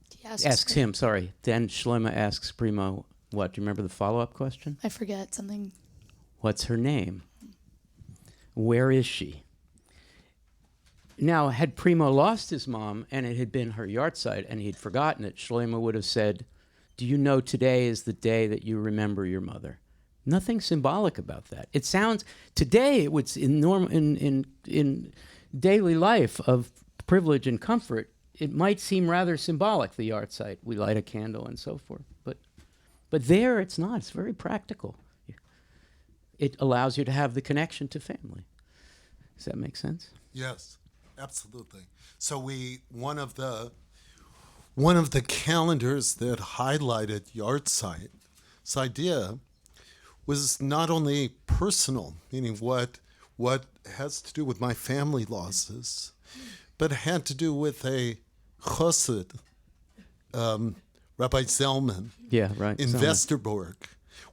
Speaker 6: He
Speaker 1: Asks him, sorry. Then Shloima asks Primo what? Do you remember the follow-up question?
Speaker 6: I forget something.
Speaker 1: What's her name? Where is she? Now, had Primo lost his mom and it had been her yahrzeit and he'd forgotten it, Shloima would have said, "Do you know today is the day that you remember your mother?" Nothing symbolic about that. It sounds, today it would, in daily life of privilege and comfort, it might seem rather symbolic, the yahrzeit. We light a candle and so forth. But there it's not. It's very practical. It allows you to have the connection to family. Does that make sense?
Speaker 2: Yes, absolutely. So one of the calendars that highlighted yahrzeit, idea was not only personal, meaning what has to do with my family losses, but had to do with a chassid, Rabbi Zellman,
Speaker 1: Yeah, right.
Speaker 2: in
Speaker 1: Zellman.
Speaker 2: Westerbork,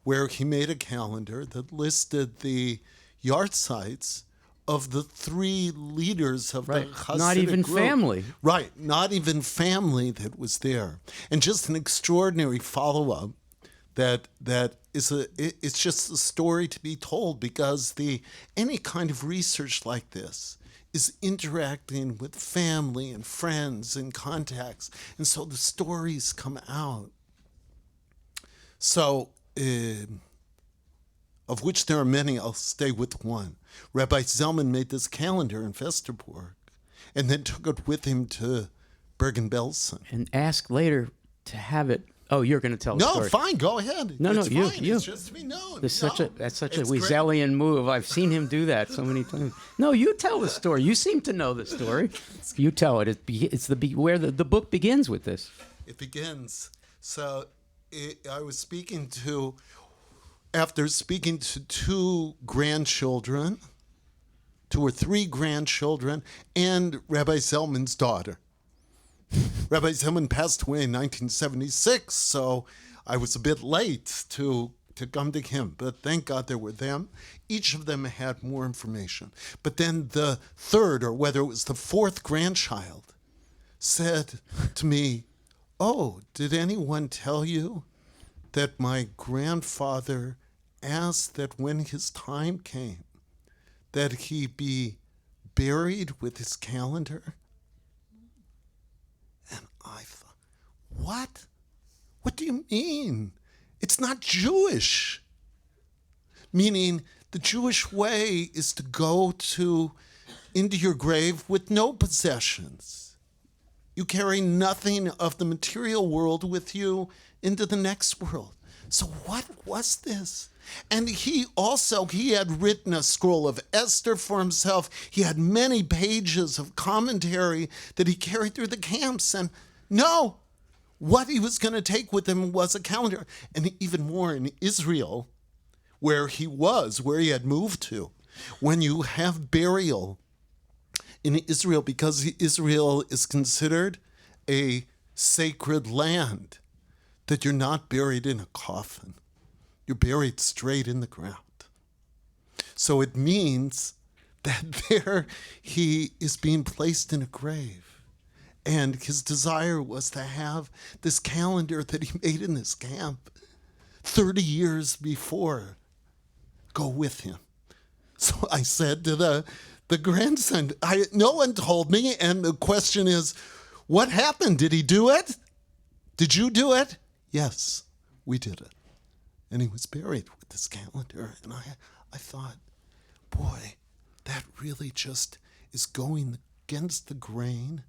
Speaker 2: where he made a calendar that listed the yahrzeits of the three leaders of
Speaker 1: Right.
Speaker 2: the Hasidic
Speaker 1: Not even
Speaker 2: group.
Speaker 1: family.
Speaker 2: Right, not even family that was there. And just an extraordinary follow-up that it's just a story to be told, because any kind of research like this is interacting with family and friends and contacts, and so the stories come out. So, of which there are many, I'll stay with one. Rabbi Zellman made this calendar in Westerbork and then took it with him to Bergen-Belsen.
Speaker 1: And asked later to have it Oh, you're going to tell the
Speaker 2: No,
Speaker 1: story.
Speaker 2: fine, go ahead.
Speaker 1: No,
Speaker 2: It's
Speaker 1: you-
Speaker 2: fine.
Speaker 1: you.
Speaker 2: It's just to be known.
Speaker 1: That's
Speaker 2: No,
Speaker 1: that's such a
Speaker 2: it's great.
Speaker 1: Wieselian move. I've seen him do that so many times. No, you tell the story. You seem to know the story. You tell it. It's where the book begins with this.
Speaker 2: It begins. So I was after speaking to two or three grandchildren, and Rabbi Zellman's daughter. Rabbi Zellman passed away in 1976, so I was a bit late to come to him. But thank God there were them. Each of them had more information. But then the third, or whether it was the fourth grandchild, said to me, "Oh, did anyone tell you that my grandfather asked that when his time came, that he be buried with his calendar?" And I thought, what? What do you mean? It's not Jewish. Meaning the Jewish way is to go into your grave with no possessions. You carry nothing of the material world with you into the next world. So what was this? And he had written a scroll of Esther for himself. He had many pages of commentary that he carried through the camps. And no, what he was going to take with him was a calendar. And even more in Israel, where he had moved to, when you have burial in Israel, because Israel is considered a sacred land, that you're not buried in a coffin. You're buried straight in the ground. So it means that there he is being placed in a grave. And his desire was to have this calendar that he made in this camp 30 years before go with him. So I said to the grandson, no one told me, and the question is, what happened? Did he do it? Did you do it? Yes, we did it. And he was buried with this calendar. And I thought, boy, that really just is going against the grain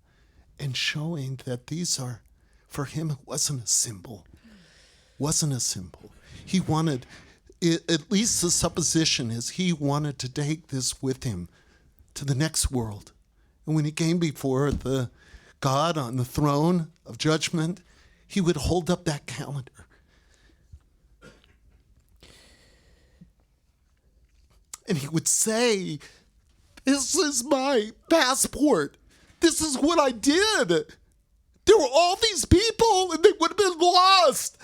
Speaker 2: and showing that these are, for him, it wasn't a symbol. He wanted, at least the supposition is, he wanted to take this with him to the next world. And when he came before the God on the throne of judgment, he would hold up that calendar. And he would say, "This is my passport. This is what I did. There were all these people and they would have been lost.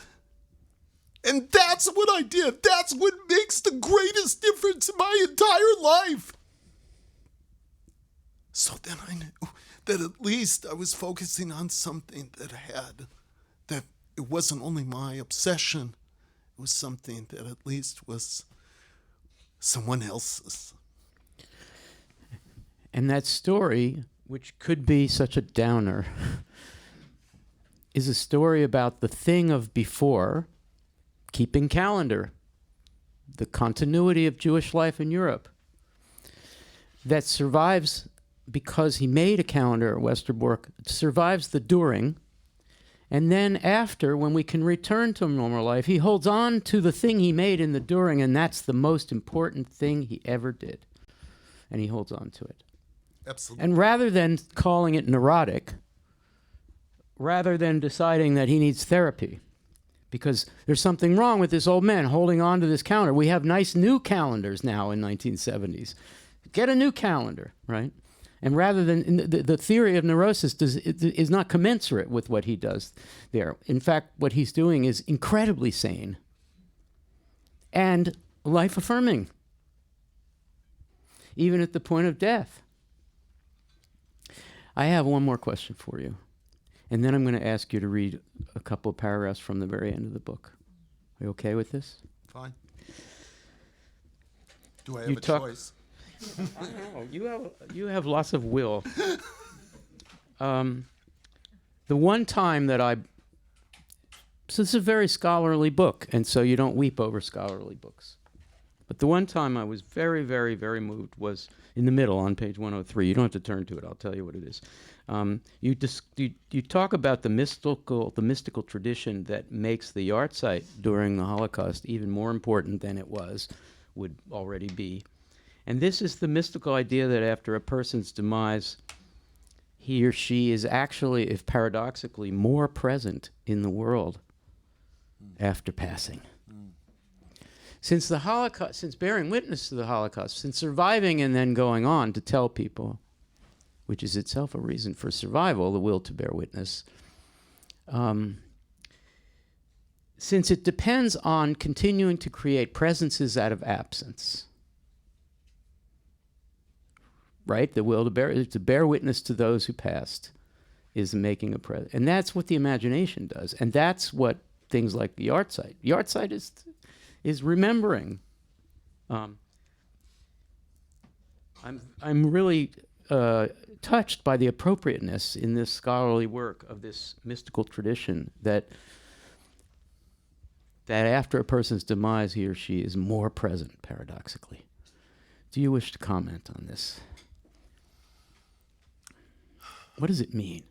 Speaker 2: And that's what I did. That's what makes the greatest difference in my entire life." So then I knew that at least I was focusing on something that it wasn't only my obsession. It was something that at least was someone else's.
Speaker 1: And that story, which could be such a downer, is a story about the thing of before, keeping calendar, the continuity of Jewish life in Europe, that survives because he made a calendar at Westerbork, survives the during, and then after, when we can return to normal life, he holds on to the thing he made in the during, and that's the most important thing he ever did. And he holds on to it.
Speaker 2: Absolutely.
Speaker 1: And rather than calling it neurotic, rather than deciding that he needs therapy, because there's something wrong with this old man holding on to this calendar. We have nice new calendars now in 1970s. Get a new calendar, right? And rather than the theory of neurosis is not commensurate with what he does there. In fact, what he's doing is incredibly sane and life-affirming, even at the point of death. I have one more question for you, and then I'm going to ask you to read a couple of paragraphs from the very end of the book. Are you okay with this?
Speaker 2: Fine. Do I have a choice?
Speaker 1: I don't know. You have lots of will. The one time that so this is a very scholarly book, and so you don't weep over scholarly books. But the one time I was very, very, very moved was in the middle on page 103. You don't have to turn to it. I'll tell you what it is. You talk about the mystical tradition that makes the yard site during the Holocaust even more important than it would already be. And this is the mystical idea that after a person's demise, he or she is actually, if paradoxically, more present in the world after passing. Since the Holocaust, since bearing witness to the Holocaust, since surviving and then going on to tell people, which is itself a reason for survival, the will to bear witness, since it depends on continuing to create presences out of absence, right? The will to bear witness to those who passed is making a presence. And that's what the imagination does. And that's what things like the art site. The art site is remembering. I'm really touched by the appropriateness in this scholarly work of this mystical tradition that after a person's demise, he or she is more present, paradoxically. Do you wish to comment on this? What does it mean?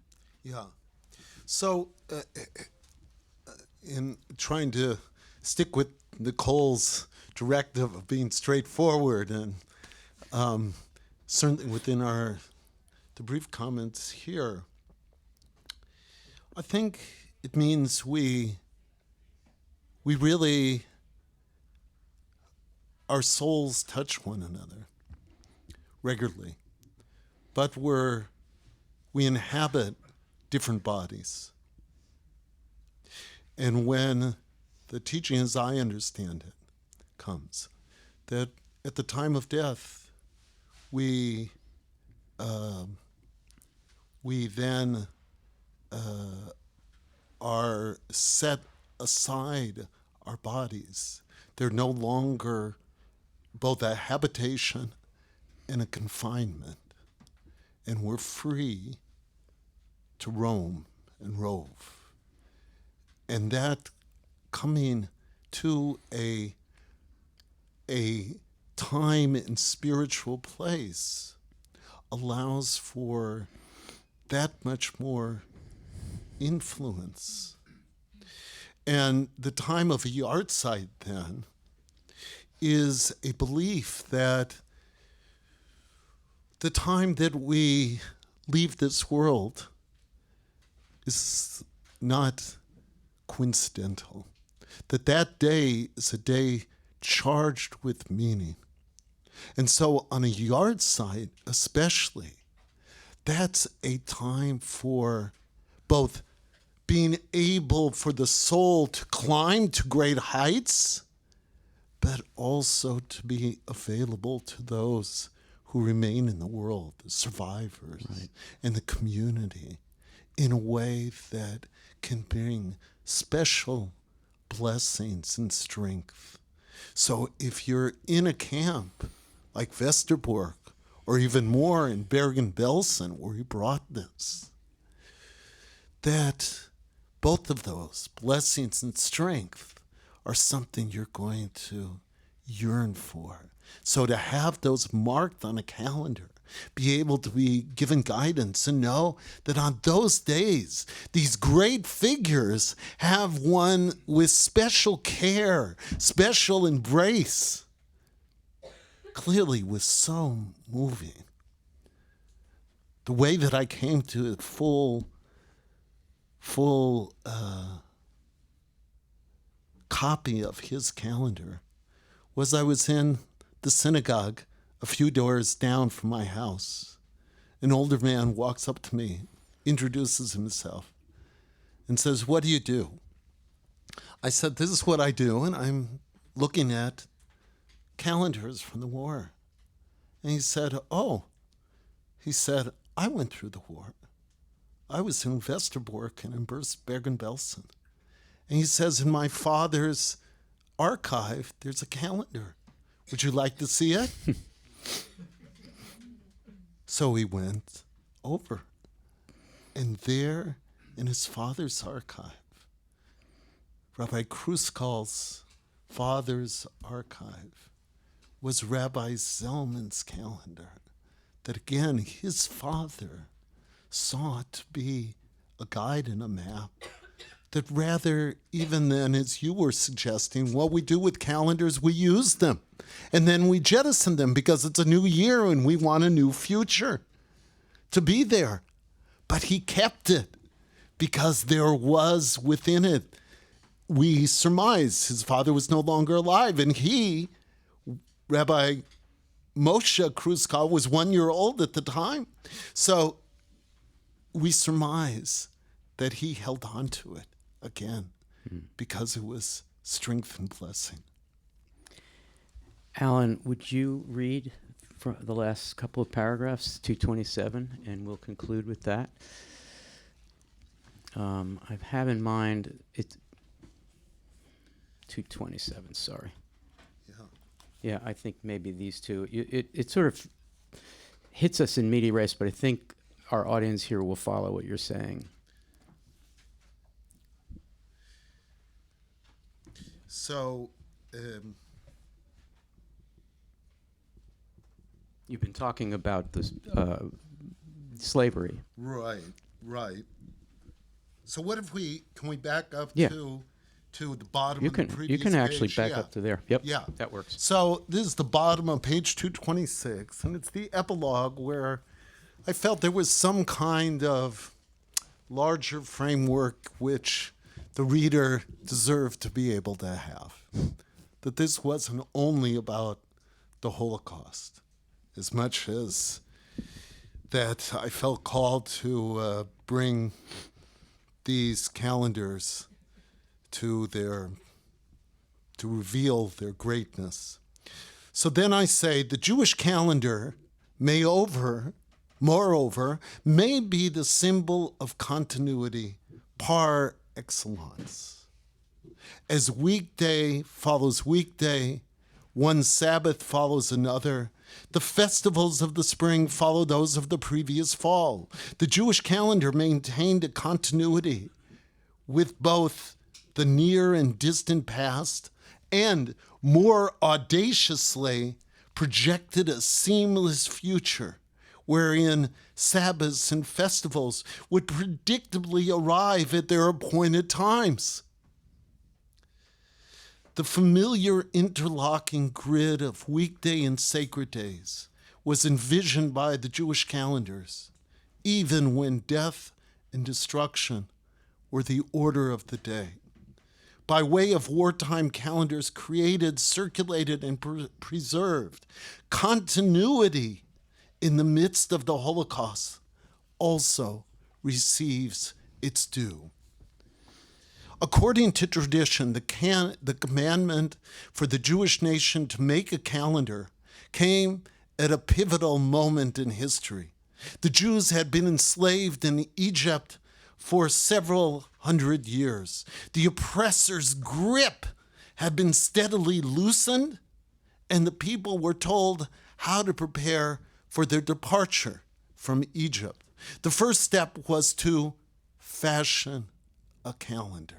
Speaker 2: Yeah. So, in trying to stick with Nicole's directive of being straightforward, and certainly within the brief comments here, I think it means we really, our souls touch one another regularly, but we inhabit different bodies. And when the teaching, as I understand it, comes, that at the time of death, we then are set aside our bodies. They're no longer both a habitation and a confinement. And we're free to roam and rove. And that coming to a time and spiritual place allows for that much more influence. And the time of a yard site then is a belief that the time that we leave this world is not coincidental, that day is a day charged with meaning. And so on a yard site especially, that's a time for both being able for the soul to climb to great heights, but also to be available to those who remain in the world, the survivors, right, and the community, in a way that can bring special blessings and strength. So if you're in a camp like Westerbork, or even more in Bergen-Belsen, where he brought this, that both of those blessings and strength are something you're going to yearn for. So to have those marked on a calendar, be able to be given guidance and know that on those days, these great figures have one with special care, special embrace, clearly was so moving. The way that I came to a full copy of his calendar was I was in the synagogue a few doors down from my house. An older man walks up to me, introduces himself, and says, "What do you do?" I said, "This is what I do," and I'm looking at calendars from the war. And he said, "Oh," he said, "I went through the war. I was in Westerbork and in Bergen-Belsen." And he says, "In my father's archive, there's a calendar. Would you like to see it?" So we went over. And there, in his father's archive, Rabbi Kruskal's father's archive, was Rabbi Zellman's calendar, that again, his father saw to be a guide and a map, that rather, even then, as you were suggesting, what we do with calendars, we use them, and then we jettison them because it's a new year and we want a new future to be there. But he kept it because there was within it, we surmise his father was no longer alive, and he, Rabbi Moshe Kruskal, was 1 year old at the time. So we surmise that he held on to it again because it was strength and blessing.
Speaker 1: Alan, would you read from the last couple of paragraphs, 227, and we'll conclude with that? I have in mind, it's 227, sorry. Yeah, I think maybe these two. It sort of hits us in medias res, but I think our audience here will follow what you're saying.
Speaker 2: So,
Speaker 1: You've been talking about this slavery.
Speaker 2: right. So what if can we back up
Speaker 1: Yeah.
Speaker 2: to the bottom
Speaker 1: You
Speaker 2: of
Speaker 1: can
Speaker 2: the previous
Speaker 1: you can actually
Speaker 2: page?
Speaker 1: back
Speaker 2: Yeah.
Speaker 1: up to there. Yep.
Speaker 2: Yeah.
Speaker 1: That works.
Speaker 2: So this is the bottom of page 226, and it's the epilogue where I felt there was some kind of larger framework which the reader deserved to be able to have. That this wasn't only about the Holocaust, as much as that I felt called to bring these calendars to reveal their greatness. So then I say the Jewish calendar moreover, may be the symbol of continuity par excellence. As weekday follows weekday, one Sabbath follows another, the festivals of the spring follow those of the previous fall. The Jewish calendar maintained a continuity with both the near and distant past, and more audaciously projected a seamless future wherein Sabbaths and festivals would predictably arrive at their appointed times. The familiar interlocking grid of weekday and sacred days was envisioned by the Jewish calendars, even when death and destruction were the order of the day. By way of wartime calendars created, circulated, and preserved, continuity in the midst of the Holocaust also receives its due. According to tradition, the commandment for the Jewish nation to make a calendar came at a pivotal moment in history. The Jews had been enslaved in Egypt for several hundred years. The oppressor's grip had been steadily loosened, and the people were told how to prepare for their departure from Egypt. The first step was to fashion a calendar.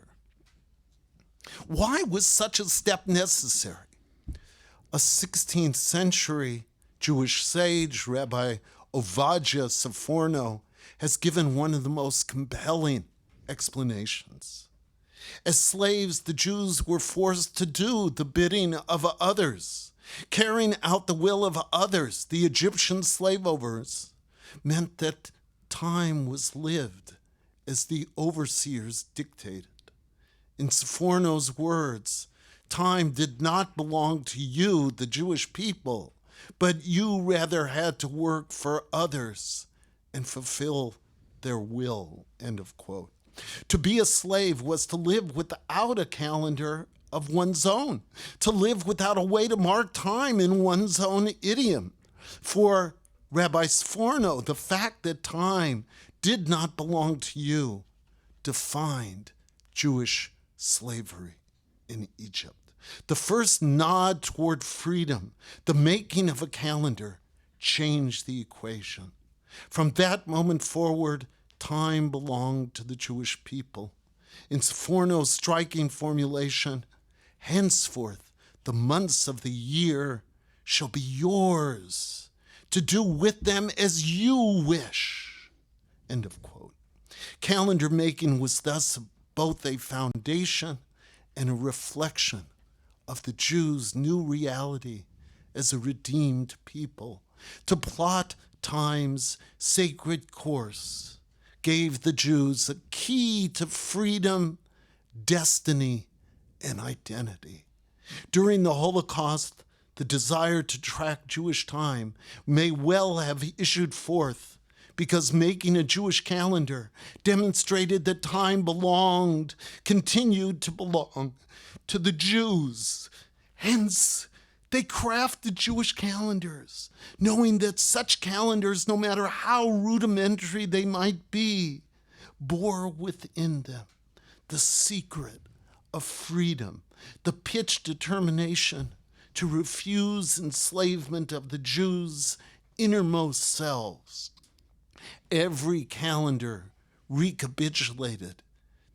Speaker 2: Why was such a step necessary? A 16th century Jewish sage, Rabbi Ovadia Sforno, has given one of the most compelling explanations. As slaves, the Jews were forced to do the bidding of others. Carrying out the will of others, the Egyptian slave owners, meant that time was lived as the overseers dictated. In Sforno's words, time did not belong to you, the Jewish people, but you rather had to work for others and fulfill their will, end of quote. To be a slave was to live without a calendar of one's own, to live without a way to mark time in one's own idiom. For Rabbi Sforno, the fact that time did not belong to you defined Jewish slavery in Egypt. The first nod toward freedom, the making of a calendar, changed the equation. From that moment forward, time belonged to the Jewish people. In Sforno's striking formulation, henceforth, the months of the year shall be yours, to do with them as you wish. End of quote. Calendar making was thus both a foundation and a reflection of the Jews' new reality as a redeemed people. To plot time's sacred course gave the Jews a key to freedom, destiny, and identity. During the Holocaust, the desire to track Jewish time may well have issued forth because making a Jewish calendar demonstrated that time continued to belong to the Jews. Hence, they crafted Jewish calendars, knowing that such calendars, no matter how rudimentary they might be, bore within them the secret of freedom, the pitched determination to refuse enslavement of the Jews' innermost selves. Every calendar recapitulated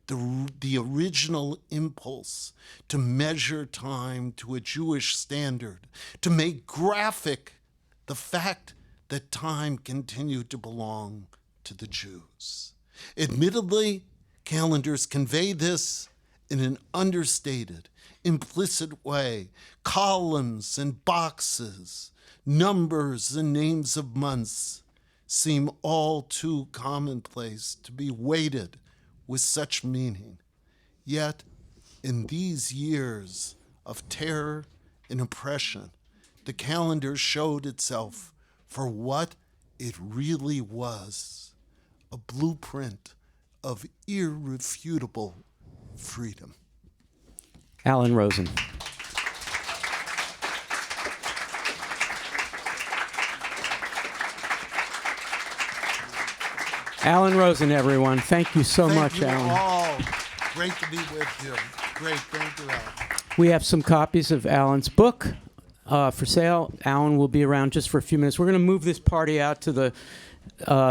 Speaker 2: the original impulse to measure time to a Jewish standard, to make graphic the fact that time continued to belong to the Jews. Admittedly, calendars convey this in an understated, implicit way. Columns and boxes, numbers and names of months seem all too commonplace to be weighted with such meaning. Yet, in these years of terror and oppression, the calendar showed itself for what it really was, a blueprint of irrefutable freedom.
Speaker 1: Alan Rosen. Alan Rosen, everyone. Thank you so much, Alan.
Speaker 2: All. Great to be with you. Great. Thank you, Alan.
Speaker 1: We have some copies of Alan's book for sale. Alan will be around just for a few minutes. We're going to move this party out to the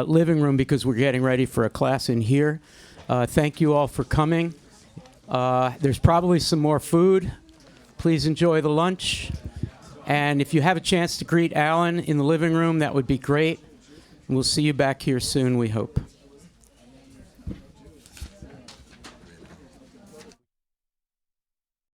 Speaker 1: living room because we're getting ready for a class in here. Thank you all for coming. There's probably some more food. Please enjoy the lunch. And if you have a chance to greet Alan in the living room, that would be great. And we'll see you back here soon, we hope.